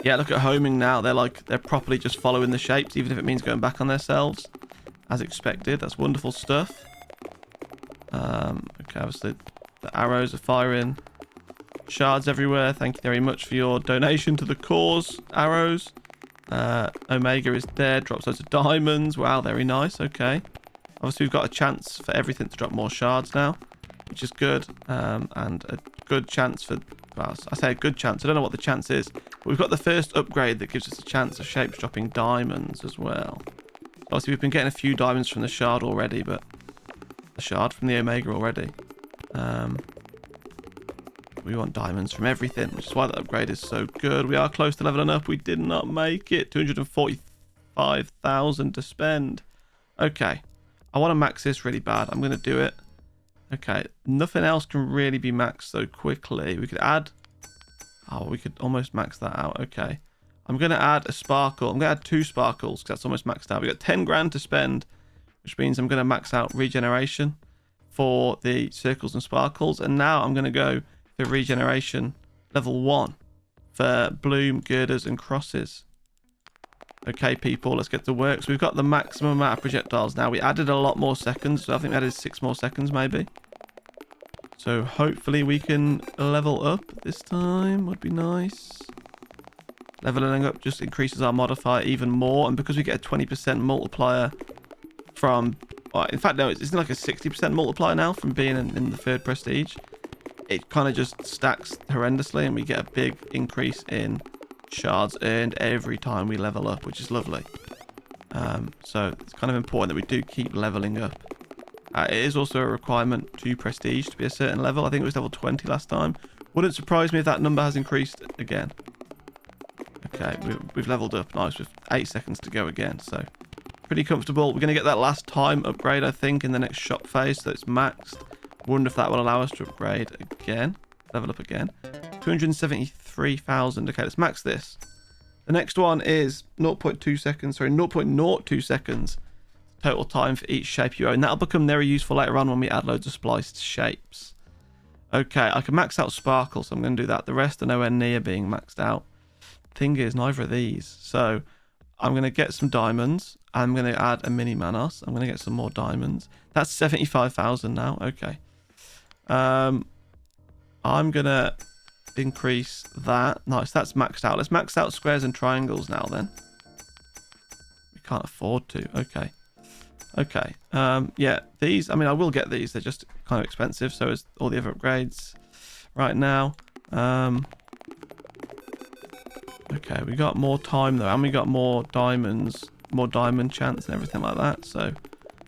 Yeah, look at homing now. They're properly just following the shapes, even if it means going back on themselves. As expected. That's wonderful stuff. Okay, obviously the arrows are firing. Shards everywhere. Thank you very much for your donation to the cause, arrows. Omega is there. Drops loads of diamonds. Wow, very nice. Okay. Obviously, we've got a chance for everything to drop more shards now, which is good. And a good chance for... Well, I say a good chance. I don't know what the chance is. But we've got the first upgrade that gives us a chance of shapes dropping diamonds as well. Obviously, we've been getting a few diamonds from the shard already, but... The shard from the Omega already. We want diamonds from everything, which is why that upgrade is so good. We are close to leveling up. We did not make it. 245,000 to spend. Okay. I want to max this really bad. I'm going to do it. Okay. Nothing else can really be maxed so quickly. We could add... Oh, we could almost max that out. Okay. I'm going to add a sparkle. I'm going to add 2 sparkles because that's almost maxed out. We've got 10 grand to spend, which means I'm going to max out regeneration for the circles and sparkles. And now I'm going to go for regeneration level 1 for bloom, girders, and crosses. Okay, people, let's get to work. So we've got the maximum amount of projectiles now. We added a lot more seconds. So I think we added 6 more seconds, maybe. So hopefully we can level up this time. Would be nice. Leveling up just increases our modifier even more. And because we get a 20% multiplier from... Well, in fact, no, it's like a 60% multiplier now from being in the 3rd prestige. It kind of just stacks horrendously, and we get a big increase in shards earned every time we level up, which is lovely. So it's kind of important that we do keep leveling up. It is also a requirement to prestige to be a certain level. I think it was level 20 last time. Wouldn't surprise me if that number has increased again. Okay, we've leveled up. Nice, with 8 seconds to go again, so pretty comfortable. We're going to get that last time upgrade, I think, in the next shop phase, so it's maxed. Wonder if that will allow us to upgrade again. Level up again. 273,000. Okay, let's max this. The next one is 0.2 seconds, sorry, 0.02 seconds total time for each shape you own. That'll become very useful later on when we add loads of spliced shapes. Okay, I can max out sparkle, so I'm going to do that. The rest are nowhere near being maxed out. Thing is, neither of these. So I'm going to get some diamonds. I'm going to add a mini Manos. I'm going to get some more diamonds. That's 75,000 now. Okay. I'm going to increase that. Nice, that's maxed out. Let's max out squares and triangles now then. We can't afford to. Okay. Okay. Yeah, these, I mean, I will get these. They're just kind of expensive. So is all the other upgrades right now. Okay, we got more time though, and we got more diamonds, more diamond chance and everything like that. So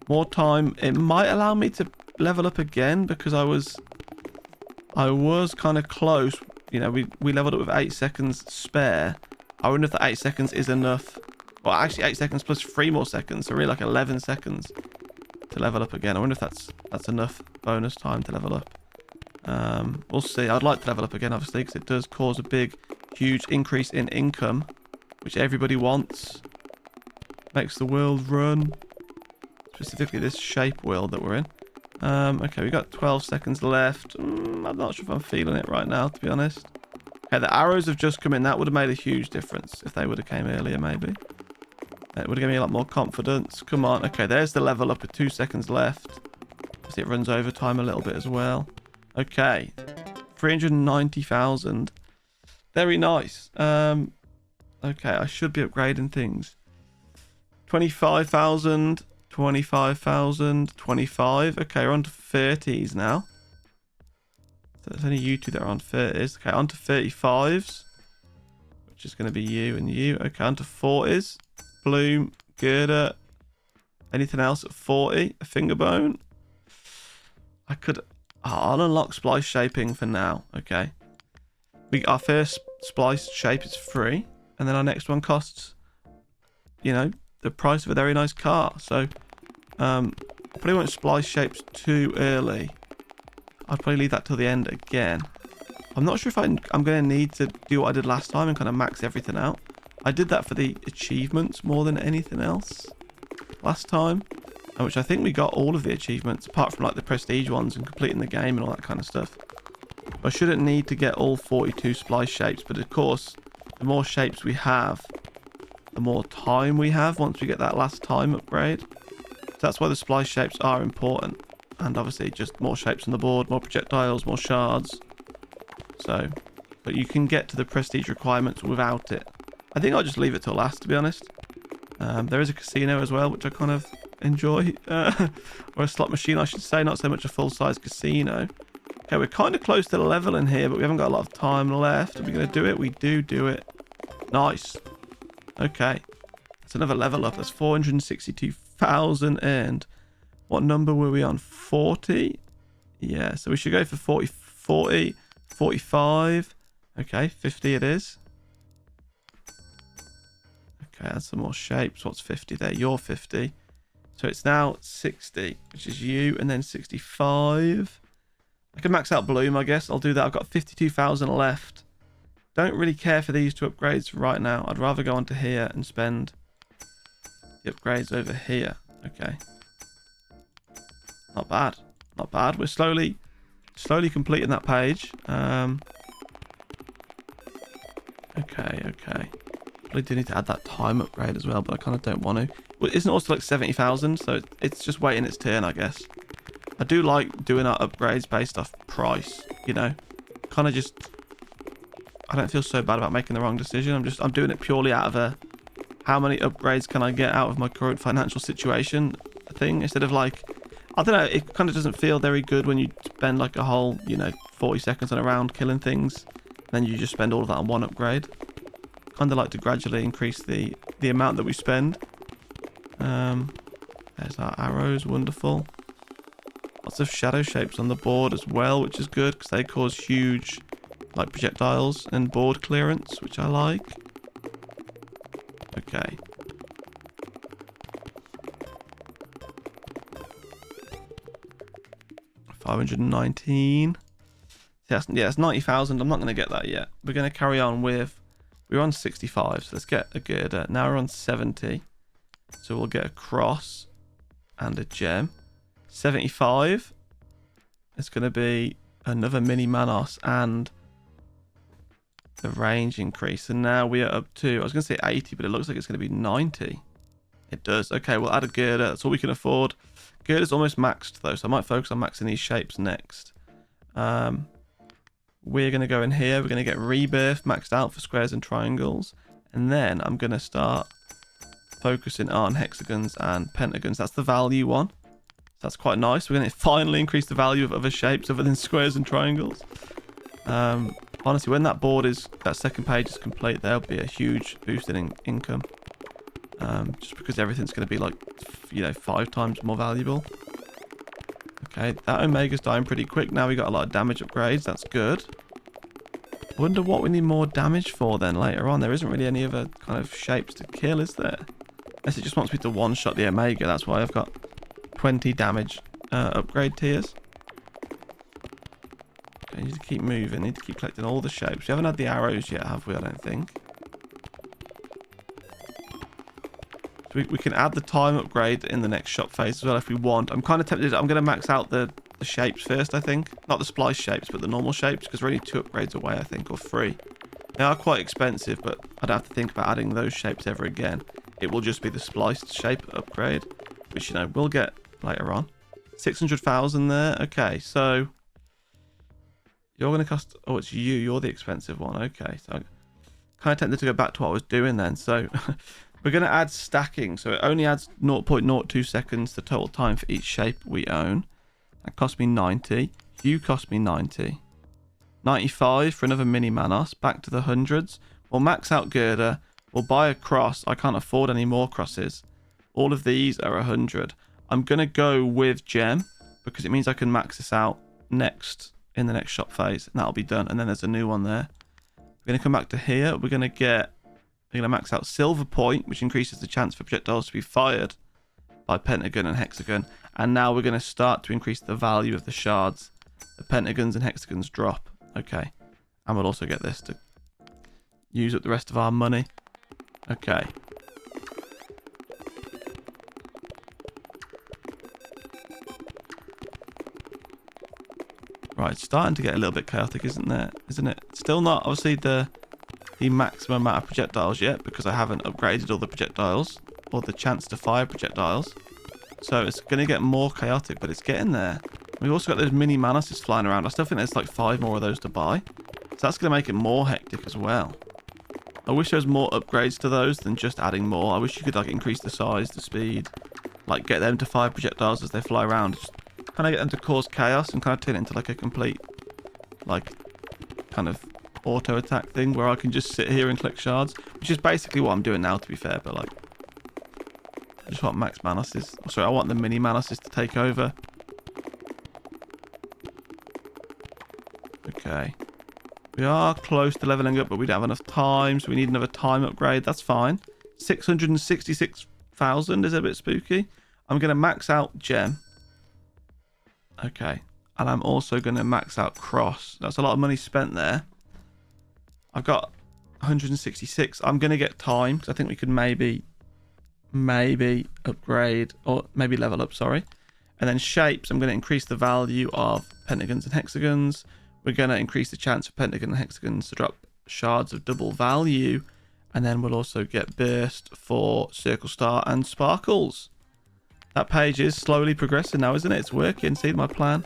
more time. It might allow me to level up again because I was kind of close. You know, we leveled up with 8 seconds spare. I wonder if the 8 seconds is enough. Well, actually 8 seconds plus 3 more seconds, so really like 11 seconds to level up again. I wonder if that's enough bonus time to level up. We'll see. I'd like to level up again, obviously, because it does cause a big, huge increase in income, which everybody wants. Makes the world run. Specifically this shape world that we're in. Okay, we got 12 seconds left. I'm not sure if I'm feeling it right now, to be honest. Okay, the arrows have just come in. That would have made a huge difference if they would have came earlier, maybe. It would have given me a lot more confidence. Come on. Okay, there's the level up with 2 seconds left. See, it runs over time a little bit as well. Okay. 390,000. Very nice. Okay, I should be upgrading things. 25,000. 25,000. 25. Okay, we're on to 30s now. So it's only you two that are on 30s. Okay, on to 35s. Which is going to be you and you. Okay, on to 40s. Bloom, girder, anything else at 40? A finger bone? I could... I'll unlock splice shaping for now, okay? Our first spliced shape is free, and then our next one costs, you know, the price of a very nice car. So, probably won't splice shapes too early. I'd probably leave that till the end again. I'm not sure if I'm going to need to do what I did last time and kind of max everything out. I did that for the achievements more than anything else last time, which I think we got all of the achievements apart from like the prestige ones and completing the game and all that kind of stuff. I shouldn't need to get all 42 splice shapes, but of course the more shapes we have, the more time we have once we get that last time upgrade. So that's why the splice shapes are important, and obviously just more shapes on the board, more projectiles, more shards. So, but you can get to the prestige requirements without it. I think I'll just leave it till last, to be honest. There is a casino as well, which I kind of enjoy. Or a slot machine, I should say, not so much a full-size casino. Okay, we're kind of close to the level in here, but we haven't got a lot of time left. Are we going to do it? We do it. Nice. Okay. That's another level up. That's 462,000 earned. What number were we on? 40? Yeah, so we should go for 40, 45. Okay, 50 it is. Okay, add some more shapes. What's 50 there? You're 50. So it's now 60, which is you, and then 65. I can max out Bloom, I guess. I'll do that. I've got 52,000 left. Don't really care for these two upgrades right now. I'd rather go onto here and spend the upgrades over here. Okay. Not bad. Not bad. We're slowly completing that page. Okay. Probably do need to add that time upgrade as well, but I kind of don't want to. Well, isn't it also like 70,000? So it's just waiting its turn, I guess. I do like doing our upgrades based off price, you know. Kind of just... I don't feel so bad about making the wrong decision. I'm doing it purely out of a... How many upgrades can I get out of my current financial situation thing? Instead of like... I don't know, it kind of doesn't feel very good when you spend like a whole, you know, 40 seconds on a round killing things. Then you just spend all of that on one upgrade. Kind of like to gradually increase the amount that we spend. There's our arrows, wonderful. Lots of shadow shapes on the board as well, which is good because they cause huge like projectiles and board clearance, which I like. Okay. $519. Yeah, it's 90,000. I'm not going to get that yet. We're going to carry on with We were on 65, so let's get a girder. Now we're on 70. So we'll get a cross and a gem. 75. It's going to be another mini Manos and the range increase. And now we are up to, I was going to say 80, but it looks like it's going to be 90. It does. Okay, we'll add a girder. That's all we can afford. Girder's almost maxed though, so I might focus on maxing these shapes next. We're going to go in here. We're going to get rebirth maxed out for squares and triangles. And then I'm going to start focusing on hexagons and pentagons. That's the value one. So that's quite nice. We're going to finally increase the value of other shapes other than squares and triangles. Honestly, when that board is, that second page is complete, there'll be a huge boost in income. Just because everything's going to be like, you know, 5 times more valuable. Okay, that Omega's dying pretty quick. Now we got a lot of damage upgrades. That's good. I wonder what we need more damage for then later on. There isn't really any other kind of shapes to kill, is there? Unless it just wants me to one-shot the Omega. That's why I've got 20 damage upgrade tiers. Okay, need to keep moving. Need to keep collecting all the shapes. We haven't had the arrows yet, have we? I don't think. So we can add the time upgrade in the next shop phase as well if we want. I'm kind of tempted. I'm going to max out the shapes first, I think. Not the splice shapes, but the normal shapes, because we're only 2 upgrades away, I think, or 3. They are quite expensive, but I'd have to think about adding those shapes ever again. It will just be the spliced shape upgrade, which, you know, we'll get later on. 600,000 there. Okay, so you're going to cost... Oh, it's you. You're the expensive one. Okay, so I'm kind of tempted to go back to what I was doing then. So we're going to add stacking. So it only adds 0.02 seconds to total time for each shape we own. That cost me 90. You cost me 90. 95 for another mini Manos. Back to the hundreds. We'll max out girder. We'll buy a cross. I can't afford any more crosses. All of these are 100. I'm going to go with gem because it means I can max this out next in the next shop phase. And that'll be done. And then there's a new one there. We're going to come back to here. We're going to max out silver point, which increases the chance for projectiles to be fired by pentagon and hexagon. And now we're going to start to increase the value of the shards. The pentagons and hexagons drop. Okay. And we'll also get this to use up the rest of our money. Okay. Right, it's starting to get a little bit chaotic, isn't it? Still not, obviously, the maximum amount of projectiles yet, because I haven't upgraded all the projectiles, or the chance to fire projectiles. So it's going to get more chaotic, but it's getting there. We've also got those mini Manoses flying around. I still think there's like 5 more of those to buy. So that's going to make it more hectic as well. I wish there was more upgrades to those than just adding more. I wish you could like increase the size, the speed, like get them to fire projectiles as they fly around. Just kind of get them to cause chaos and kind of turn it into like a complete, like, kind of auto attack thing where I can just sit here and collect shards, which is basically what I'm doing now, to be fair. But like, I just want Max Manoses. Sorry, I want the mini Manoses to take over. Okay. We are close to leveling up, but we don't have enough time, so we need another time upgrade. That's fine. 666,000 is a bit spooky. I'm going to max out gem. Okay. And I'm also going to max out cross. That's a lot of money spent there. I've got 166. I'm going to get time, because I think we could maybe upgrade, or maybe level up, sorry. And then shapes, I'm going to increase the value of pentagons and hexagons. We're going to increase the chance for pentagon and hexagons to drop shards of double value. And then we'll also get burst for circle star and sparkles. That page is slowly progressing now, isn't it? It's working. See my plan?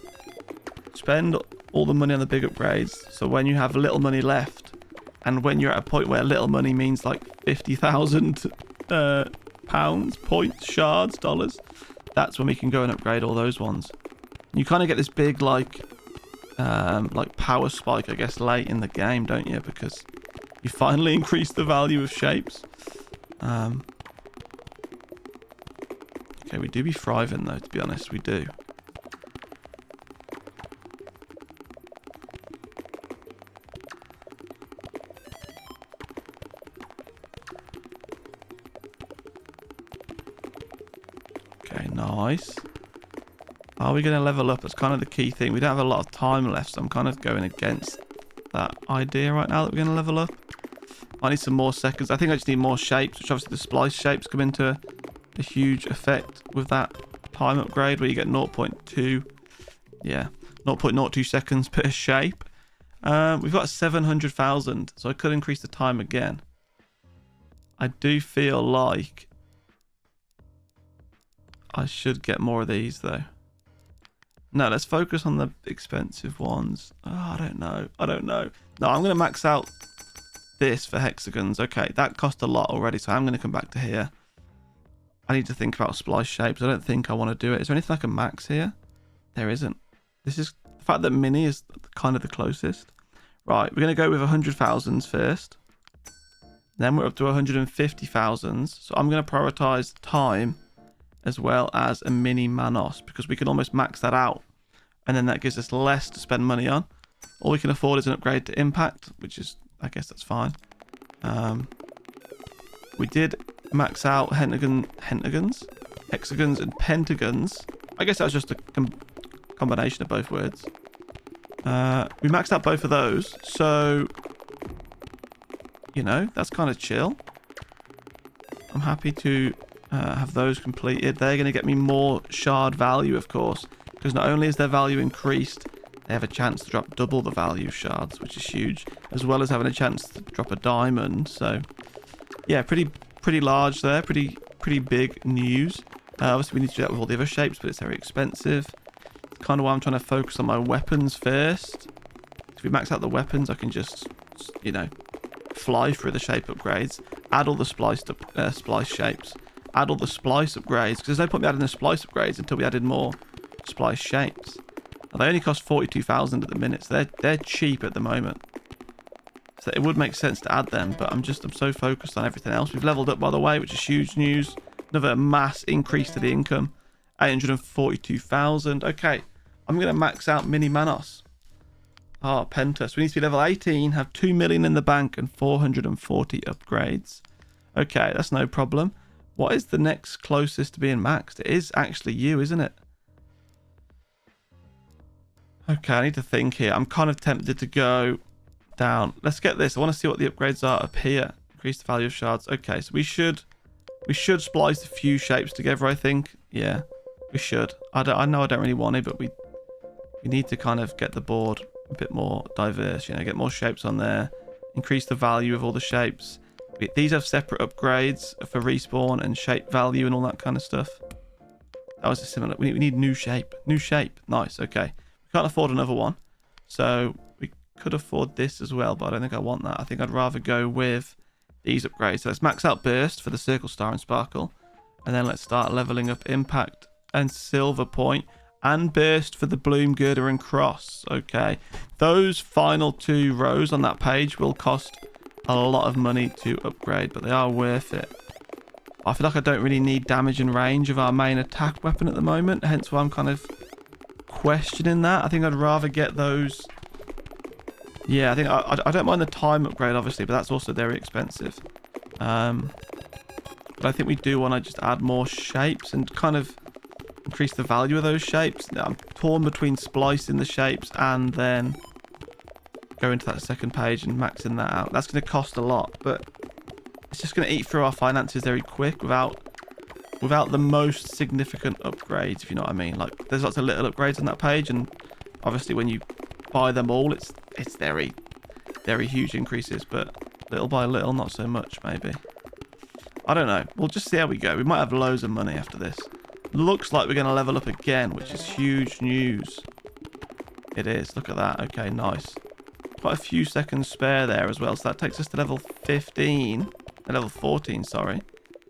Spend all the money on the big upgrades. So when you have little money left, and when you're at a point where little money means like 50,000 pounds, points, shards, dollars, that's when we can go and upgrade all those ones. You kind of get this big like power spike, I guess, late in the game, don't you? Because you finally increase the value of shapes. Okay, we do be thriving though, to be honest, we do. Okay, nice. Are we going to level up? That's kind of the key thing. We don't have a lot of time left, so I'm kind of going against that idea right now that we're going to level up. I need some more seconds. I think I just need more shapes, which obviously the splice shapes come into a huge effect with that time upgrade where you get 0.2. Yeah, 0.02 seconds per shape. We've got 700,000, so I could increase the time again. I do feel like I should get more of these though. No, let's focus on the expensive ones. Oh, I don't know. No, I'm going to max out this for hexagons. Okay, that cost a lot already, so I'm going to come back to here. I need to think about splice shapes. I don't think I want to do it. Is there anything I can max here? There isn't. This is the fact that mini is kind of the closest. Right, we're going to go with 100,000s first. Then we're up to 150,000s. So I'm going to prioritize time as well as a mini Manos because we can almost max that out. And then that gives us less to spend money on. All we can afford is an upgrade to impact, which is, I guess that's fine. We did max out hexagons and pentagons. I guess that was just a combination of both words. We maxed out both of those, so you know, that's kind of chill. I'm happy to have those completed. They're going to get me more shard value, of course, because not only is their value increased, they have a chance to drop double the value of shards, which is huge, as well as having a chance to drop a diamond. So yeah, pretty large there, pretty big news. Obviously we need to do that with all the other shapes, but it's very expensive. It's kind of why I'm trying to focus on my weapons first. If we max out the weapons, I can just, you know, fly through the shape upgrades, add all the splice shapes, add all the splice upgrades, because there's no point in adding the splice upgrades until we added more splice shapes. Now, they only cost 42,000 at the minute, so they're cheap at the moment. So it would make sense to add them, but I'm so focused on everything else. We've leveled up, by the way, which is huge news. Another mass increase to the income. 842,000. Okay, I'm going to max out Mini Manos. Ah, penta. So we need to be level 18, have 2 million in the bank, and 440 upgrades. Okay, that's no problem. What is the next closest to being maxed? It is actually you, isn't it? Okay, I need to think here. I'm kind of tempted to go down. Let's get this. I want to see what the upgrades are up here. Increase the value of shards. Okay, so we should splice a few shapes together, I think. Yeah, we should. I know I don't really want it, but we need to kind of get the board a bit more diverse, you know, get more shapes on there, increase the value of all the shapes. These have separate upgrades for respawn and shape value and all that kind of stuff. That was a similar. We need new shape. Nice. Okay. We can't afford another one, so we could afford this as well, but I don't think I want that. I think I'd rather go with these upgrades. So let's max out burst for the circle, star, and sparkle, and then let's start leveling up impact and silver point, and burst for the bloom, girder, and cross. Okay, those final two rows on that page will cost a lot of money to upgrade, but they are worth it. I feel like I don't really need damage and range of our main attack weapon at the moment, hence why I'm kind of questioning that. I think I'd rather get those. Yeah, I think I don't mind the time upgrade, obviously, but that's also very expensive. But I think we do want to just add more shapes and kind of increase the value of those shapes. Now, I'm torn between splicing the shapes and then going to that second page and maxing that out. That's going to cost a lot, but it's just going to eat through our finances very quick without the most significant upgrades, if you know what I mean. Like, there's lots of little upgrades on that page, and obviously when you buy them all, it's very, very huge increases, but little by little, not so much, maybe. I don't know. We'll just see how we go. We might have loads of money after this. Looks like we're going to level up again, which is huge news. It is. Look at that. Okay, nice. Quite a few seconds spare there as well, so that takes us to level 15. Level 14, sorry.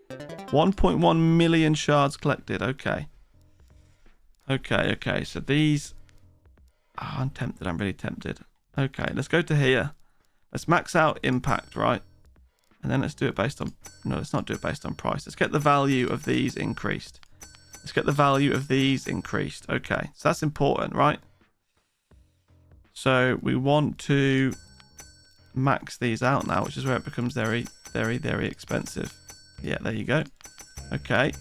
1.1 million shards collected. Okay. Okay, so these... Oh, I'm tempted. I'm really tempted. Okay, let's go to here. Let's max out impact, right? And then let's do it based on... No, let's not do it based on price. Let's get the value of these increased. Okay, so that's important, right? So we want to max these out now, which is where it becomes very, very, very expensive. Yeah, there you go. Okay.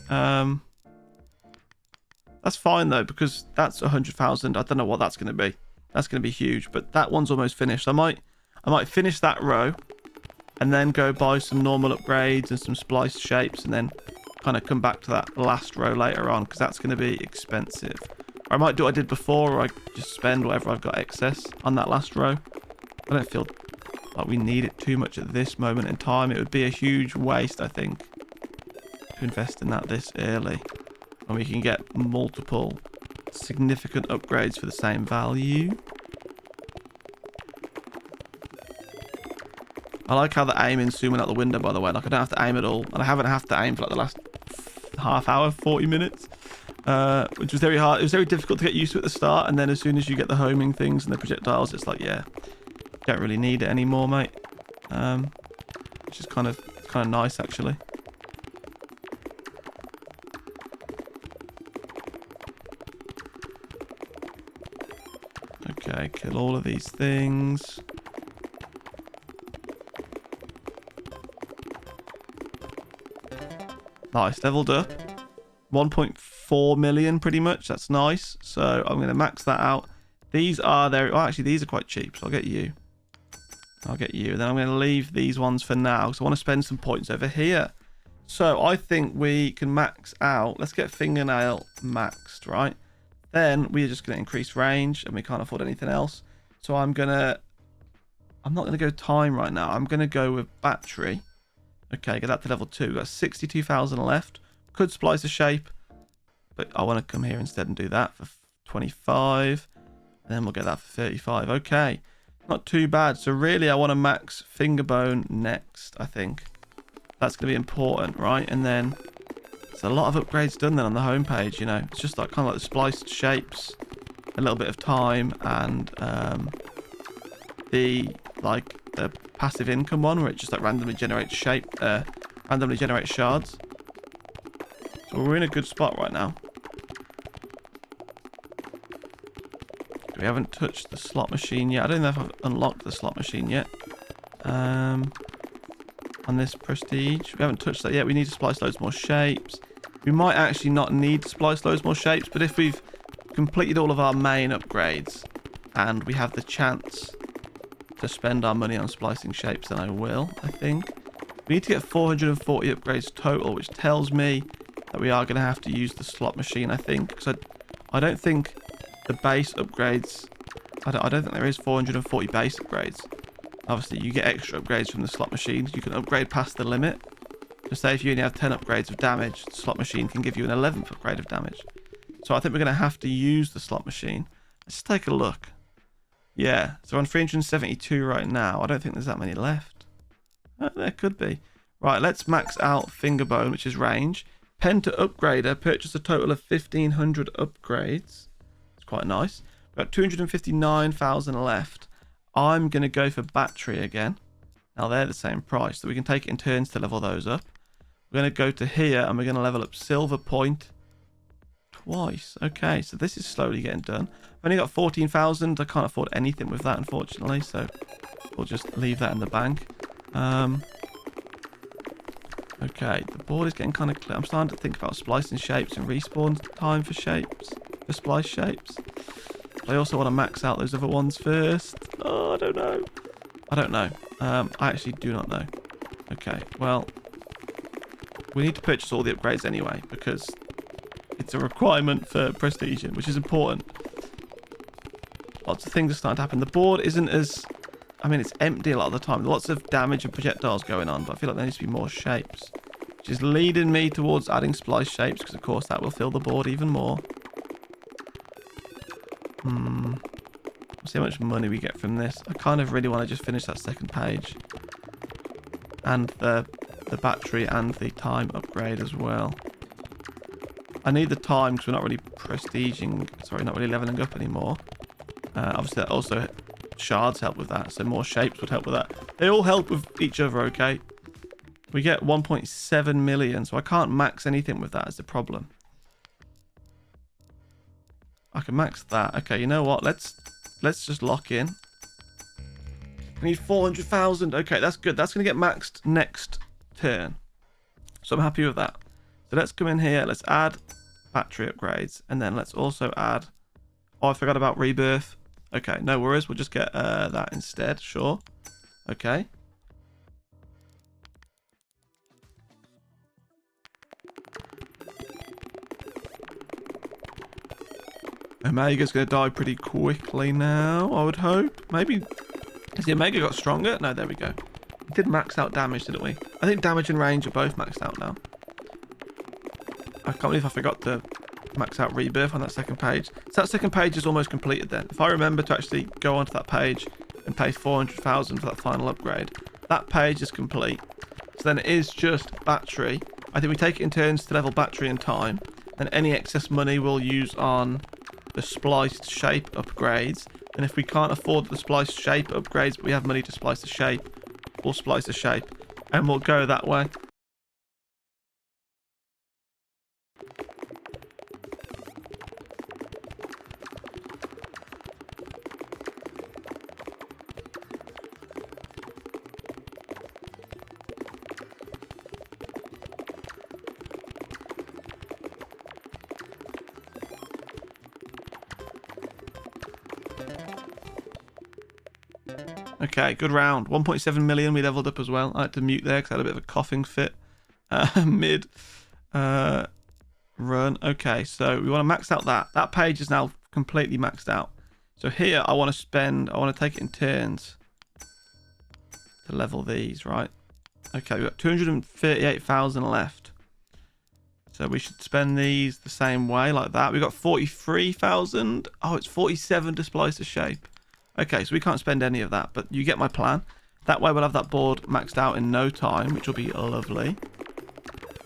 That's fine though, because that's 100,000. I don't know what that's going to be. That's going to be huge, but that one's almost finished. I might finish that row, and then go buy some normal upgrades and some spliced shapes, and then kind of come back to that last row later on, because that's going to be expensive. Or I might do what I did before, or I just spend whatever I've got excess on that last row. I don't feel like we need it too much at this moment in time. It would be a huge waste, I think, to invest in that this early, and we can get multiple significant upgrades for the same value. I like how the aiming's zooming out the window, by the way. Like, I don't have to aim at all, and I haven't had to aim for like the last half hour, 40 minutes, which was very hard. It was very difficult to get used to at the start, and then as soon as you get the homing things and the projectiles, it's like, yeah, don't really need it anymore, mate. Which is kind of nice, actually. Okay, kill all of these things. Nice, leveled up. 1.4 million pretty much. That's nice. So I'm going to max that out. These are there. Oh, actually, these are quite cheap. So I'll get you. I'll get you. Then I'm going to leave these ones for now. So I want to spend some points over here. So I think we can max out. Let's get fingernail maxed, right? Then we're just going to increase range, and we can't afford anything else. So I'm not going to go time right now. I'm going to go with battery. Okay, get that to level 2. We've got 62,000 left. Could splice a shape, but I want to come here instead and do that for 25. And then we'll get that for 35. Okay, not too bad. So really, I want to max fingerbone next, I think. That's going to be important, right? And then there's a lot of upgrades done then on the homepage, you know. It's just like kind of like the spliced shapes, a little bit of time, and the passive income one, where it just like randomly generates shards. So we're in a good spot right now. We haven't touched the slot machine yet. I don't know if I've unlocked the slot machine yet. On this prestige, we haven't touched that yet. We need to splice loads more shapes. We might actually not need to splice loads more shapes, but if we've completed all of our main upgrades and we have the chance to spend our money on splicing shapes, then I will, I think. We need to get 440 upgrades total, which tells me that we are going to have to use the slot machine, I think, because I don't think the base upgrades, I don't think there is 440 base upgrades. Obviously, you get extra upgrades from the slot machine. You can upgrade past the limit. So say if you only have 10 upgrades of damage, the slot machine can give you an 11th upgrade of damage. So I think we're going to have to use the slot machine. Let's just take a look. Yeah, so we're on 372 right now. I don't think there's that many left. There could be. Right, let's max out fingerbone, which is range. Penta upgrader, purchase a total of 1,500 upgrades. It's quite nice. We've got 259,000 left. I'm going to go for battery again. Now they're the same price, so we can take it in turns to level those up. We're going to go to here, and we're going to level up silver point twice. Okay, so this is slowly getting done. I've only got 14,000. I can't afford anything with that, unfortunately, so we'll just leave that in the bank. Okay, the board is getting kind of clear. I'm starting to think about splicing shapes and respawn time for shapes, for splice shapes. But I also want to max out those other ones first. Oh, I don't know. I don't know. I actually do not know. Okay, well, we need to purchase all the upgrades anyway, because it's a requirement for prestige, which is important. Lots of things are starting to happen. The board isn't as... I mean, it's empty a lot of the time. Lots of damage and projectiles going on, but I feel like there needs to be more shapes. Which is leading me towards adding splice shapes, because of course that will fill the board even more. See how much money we get from this. I kind of really want to just finish that second page. And the battery and the time upgrade as well. I need the time because we're not really prestiging, sorry, not really leveling up anymore. Obviously that also shards help with that, so more shapes would help with that. They all help with each other, okay? We get 1.7 million, so I can't max anything with that as the problem. I can max that. Okay, you know what? Let's just lock in. I need 400,000. Okay, that's good. That's going to get maxed next turn. So I'm happy with that. So let's come in here. Let's add battery upgrades. And then let's also add... Oh, I forgot about rebirth. Okay, no worries. We'll just get that instead. Sure. Okay. Omega's going to die pretty quickly now, I would hope. Maybe... Has the Omega got stronger? No, there we go. We did max out damage, didn't we? I think damage and range are both maxed out now. I can't believe I forgot to max out rebirth on that second page. So that second page is almost completed then. If I remember to actually go onto that page and pay 400,000 for that final upgrade, that page is complete. So then it is just battery. I think we take it in turns to level battery and time. Then any excess money we'll use on the spliced shape upgrades. And if we can't afford the spliced shape upgrades, but we have money to splice the shape, we'll splice the shape. And we'll go that way. Okay, good round. 1.7 million we leveled up as well. I had to mute there because I had a bit of a coughing fit mid run. Okay, so we want to max out that. That page is now completely maxed out. So here I want to take it in turns to level these, right? Okay, we've got 238,000 left. So we should spend these the same way, like that. We've got 43,000. Oh, it's 47 to splice a shape. Okay, so we can't spend any of that, but you get my plan. That way we'll have that board maxed out in no time, which will be lovely.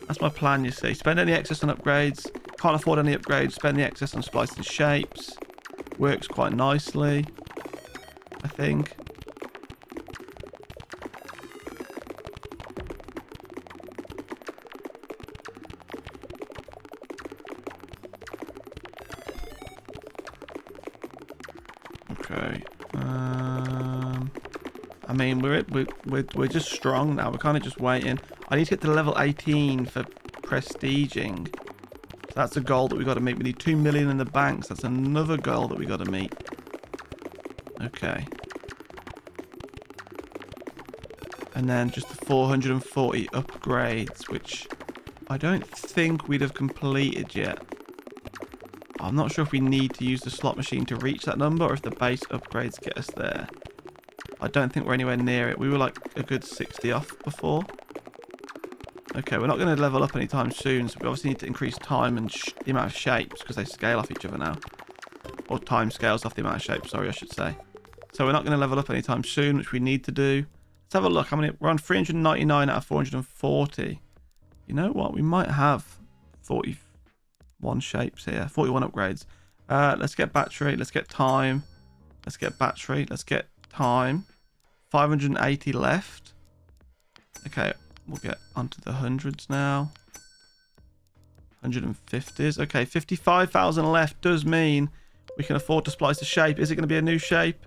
That's my plan, you see. Spend any excess on upgrades. Can't afford any upgrades. Spend the excess on splicing shapes. Works quite nicely, I think. Okay. I mean, we're just strong now. We're kind of just waiting. I need to get to level 18 for prestiging. So that's a goal that we got to meet. We need 2 million in the banks. That's another goal that we got to meet. Okay. And then just the 440 upgrades, which I don't think we'd have completed yet. I'm not sure if we need to use the slot machine to reach that number or if the base upgrades get us there. I don't think we're anywhere near it. We were like a good 60 off before. Okay, we're not going to level up anytime soon, so we obviously need to increase time and the amount of shapes because they scale off each other now. Or time scales off the amount of shapes, sorry, I should say. So we're not going to level up anytime soon, which we need to do. Let's have a look. How many? We're on 399 out of 440. You know what? We might have 41 shapes here. 41 upgrades. Let's get battery. Let's get time. Let's get battery. Let's get time. 580 left. Okay, we'll get onto the hundreds now. 150s. Okay, 55,000 left does mean we can afford to splice the shape. Is it going to be a new shape?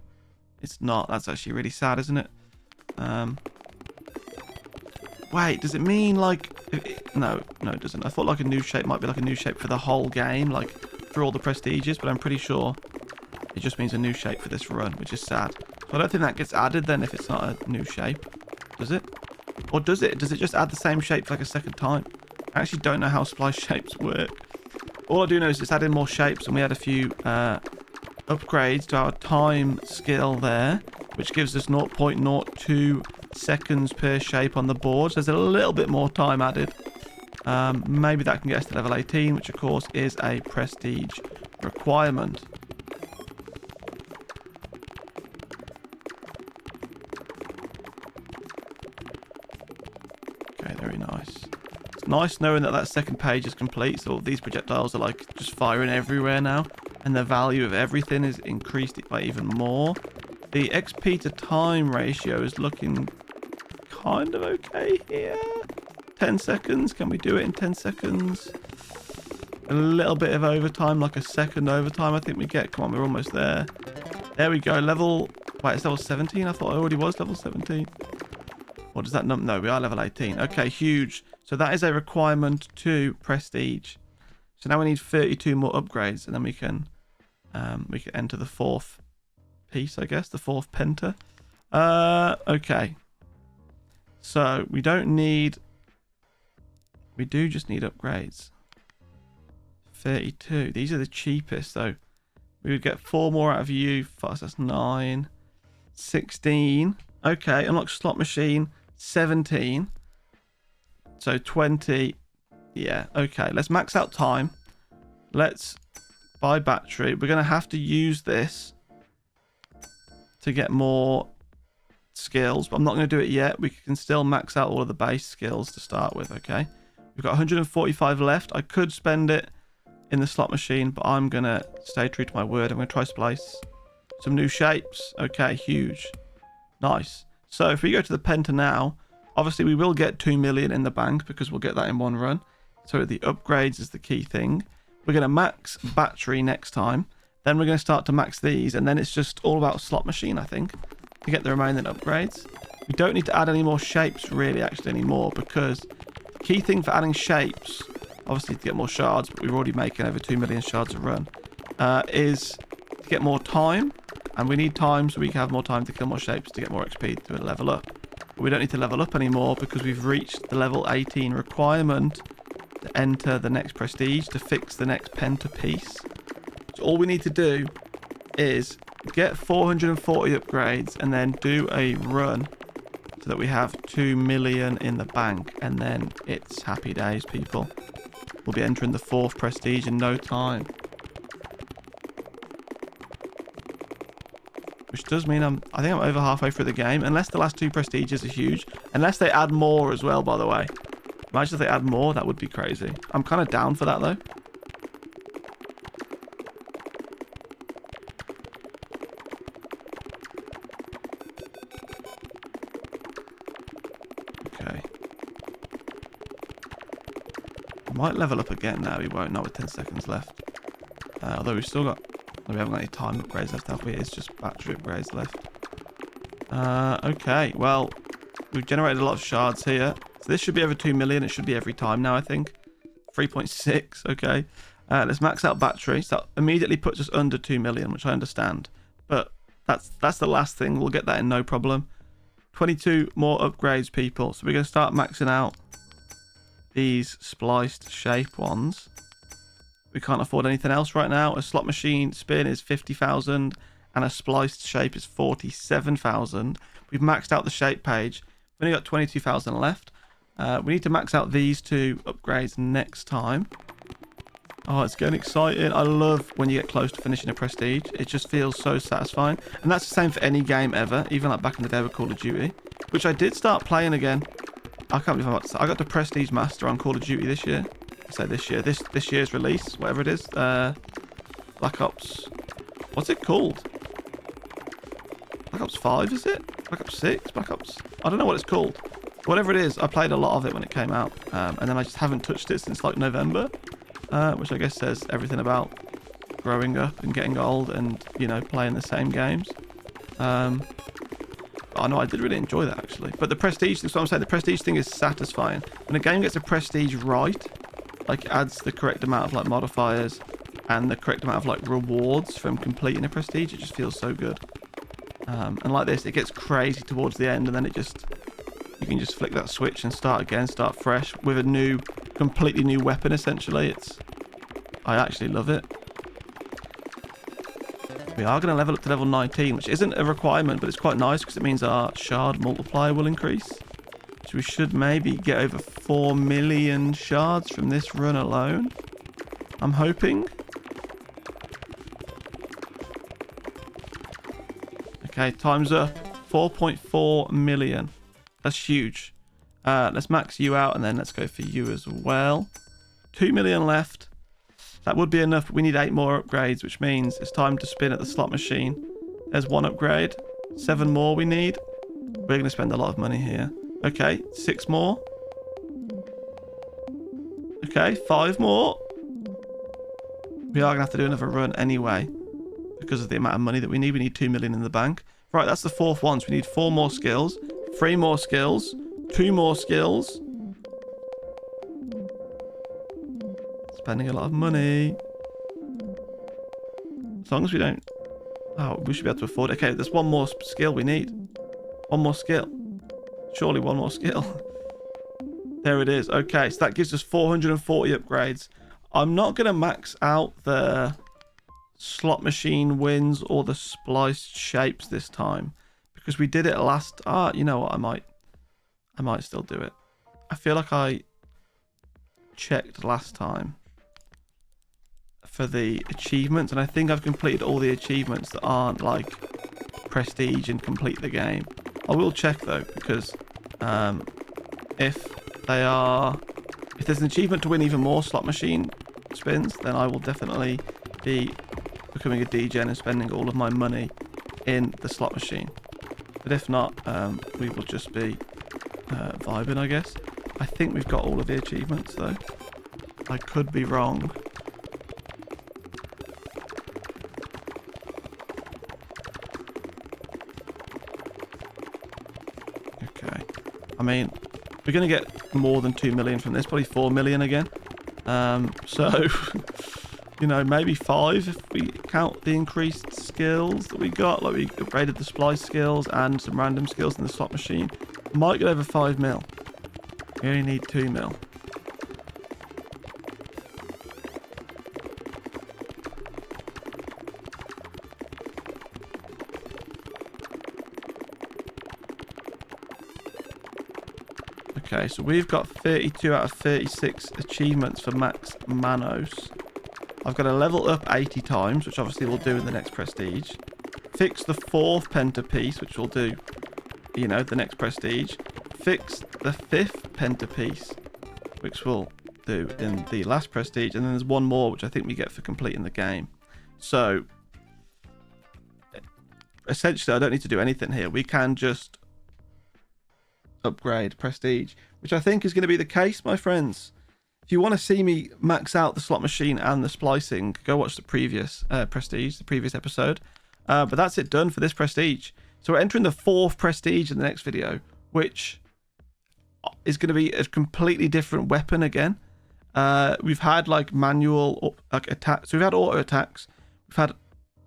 It's not. That's actually really sad, isn't it? Wait, does it mean like... No, it doesn't. I thought like a new shape might be like a new shape for the whole game, like for all the prestiges, but I'm pretty sure it just means a new shape for this run, which is sad. So I don't think that gets added then if it's not a new shape. Does it? Or does it? Does it just add the same shape like a second time? I actually don't know how splice shapes work. All I do know is it's adding more shapes, and we had a few upgrades to our time skill there, which gives us 0.02 seconds per shape on the board. So there's a little bit more time added. Maybe that can get us to level 18, which of course is a prestige requirement. Okay, very nice. It's nice knowing that that second page is complete, so all these projectiles are like just firing everywhere now, and the value of everything is increased by even more. The XP to time ratio is looking kind of okay here. 10 seconds. Can we do it in 10 seconds? A little bit of overtime, like a second overtime I think we get. Come on, we're almost there. There we go. Level... Wait, it's level 17? I thought I already was level 17. What does that number? No, we are level 18. Okay, huge. So that is a requirement to prestige. So now we need 32 more upgrades, and then we can enter the fourth piece, I guess, the fourth penta. Okay. So we don't need... We do just need upgrades. 32. These are the cheapest, though. We would get 4 more out of you. That's 9. 16. Okay, unlock slot machine. 17. So 20. Yeah, okay. Let's max out time. Let's buy battery. We're going to have to use this to get more skills, but I'm not going to do it yet. We can still max out all of the base skills to start with, okay? We've got 145 left. I could spend it in the slot machine, but I'm going to stay true to my word. I'm going to try splice some new shapes. Okay, huge. Nice. So if we go to the penta now, obviously we will get 2 million in the bank because we'll get that in one run. So the upgrades is the key thing. We're going to max battery next time. Then we're going to start to max these. And then it's just all about slot machine, I think, to get the remaining upgrades. We don't need to add any more shapes really actually anymore, because the key thing for adding shapes, obviously to get more shards, but we're already making over 2 million shards a run, is to get more time. And we need time so we can have more time to kill more shapes to get more XP to level up. But we don't need to level up anymore because we've reached the level 18 requirement to enter the next prestige to fix the next penta piece. So all we need to do is get 440 upgrades and then do a run so that we have 2 million in the bank, and then it's happy days, people. We'll be entering the 4th prestige in no time. Which does mean I think I'm over halfway through the game, unless the last 2 prestiges are huge. Unless they add more as well, by the way. Imagine if they add more, that would be crazy. I'm kind of down for that, though. Okay. I might level up again now. We won't, not with 10 seconds left. Although we've still got... We haven't got any time upgrades left, have we? It's just battery upgrades left. Okay, well, we've generated a lot of shards here. So this should be over 2 million. It should be every time now, I think. 3.6, okay. Let's max out battery. So that immediately puts us under 2 million, which I understand. But that's the last thing. We'll get that in no problem. 22 more upgrades, people. So we're going to start maxing out these spliced shape ones. We can't afford anything else right now. A slot machine spin is 50,000 and a spliced shape is 47,000. We've maxed out the shape page. We've only got 22,000 left. We need to max out these 2 upgrades next time. Oh, it's getting exciting. I love when you get close to finishing a prestige. It just feels so satisfying. And that's the same for any game ever, even like back in the day with Call of Duty, which I did start playing again. I can't believe I got the Prestige Master on Call of Duty this year. So this year's release, whatever it is, Black Ops, what's it called? Black Ops 5, is it? Black Ops 6? Black Ops, I don't know what it's called. Whatever it is, I played a lot of it when it came out, and then I just haven't touched it since like November, which I guess says everything about growing up and getting old and, you know, playing the same games. I know I did really enjoy that actually. But the prestige, that's what I'm saying, the prestige thing is satisfying. When a game gets a prestige right, like it adds the correct amount of like modifiers and the correct amount of like rewards from completing a prestige, it just feels so good. And like this, it gets crazy towards the end, and then it just, you can just flick that switch and start again, start fresh with a new, completely new weapon essentially. I actually love it. We are going to level up to level 19, which isn't a requirement, but it's quite nice because it means our shard multiplier will increase. So we should maybe get over 4 million shards from this run alone. I'm hoping. Okay, time's up. 4.4 million. That's huge. Let's max you out and then let's go for you as well. 2 million left. That would be enough, but we need 8 more upgrades, which means it's time to spin at the slot machine. There's 1 upgrade. 7 more we need. We're going to spend a lot of money here. Okay, 6 more. Okay, 5 more. We are going to have to do another run anyway because of the amount of money that we need. We need 2 million in the bank. Right, that's the 4th one. So we need 4 more skills, 3 more skills, 2 more skills. Spending a lot of money. As long as we don't... Oh, we should be able to afford it. Okay, there's 1 more skill we need. 1 more skill. Surely 1 more skill. There it is. Okay, so that gives us 440 upgrades. I'm not going to max out the slot machine wins or the spliced shapes this time, because we did it last. You know what? I might still do it. I feel like I checked last time for the achievements, and I think I've completed all the achievements that aren't like prestige and complete the game. I will check though, because if there's an achievement to win even more slot machine spins, then I will definitely be becoming a degen and spending all of my money in the slot machine. But if not, we will just be vibing, I guess. I think we've got all of the achievements though. I could be wrong. Okay. I mean, we're going to get more than 2 million from this, probably 4 million again. So, you know, maybe 5 if we count the increased skills that we got. Like, we upgraded the splice skills and some random skills in the slot machine. Might get over 5 mil. We only need 2 mil. Okay, so we've got 32 out of 36 achievements for Max Manos. I've got to level up 80 times, which obviously we'll do in the next prestige. Fix the 4th penta piece, which we'll do, you know, the next prestige. Fix the 5th penta piece, which we'll do in the last prestige. And then there's one more, which I think we get for completing the game. So, essentially, I don't need to do anything here. We can just upgrade prestige, which I think is going to be the case, my friends. If you want to see me max out the slot machine and the splicing, go watch the previous prestige, the previous episode. But that's it done for this prestige. So we're entering the 4th prestige in the next video, which is going to be a completely different weapon again. We've had like manual attacks. So we've had auto attacks. We've had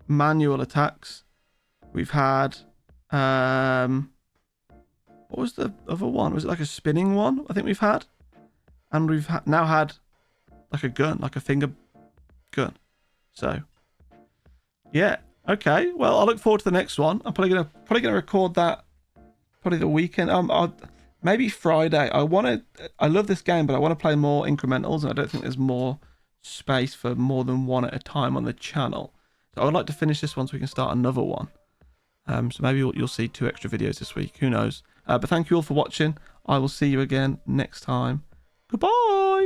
manual attacks. We've had what was the other one? Was it like a spinning one? I think we've had. And we've now had like a gun, like a finger gun. So, yeah. Okay. Well, I look forward to the next one. I'm probably gonna record that probably the weekend. Maybe Friday. I love this game, but I want to play more incrementals, and I don't think there's more space for more than one at a time on the channel. So I would like to finish this one so we can start another one. So maybe you'll see 2 extra videos this week. Who knows? But thank you all for watching. I will see you again next time. Goodbye.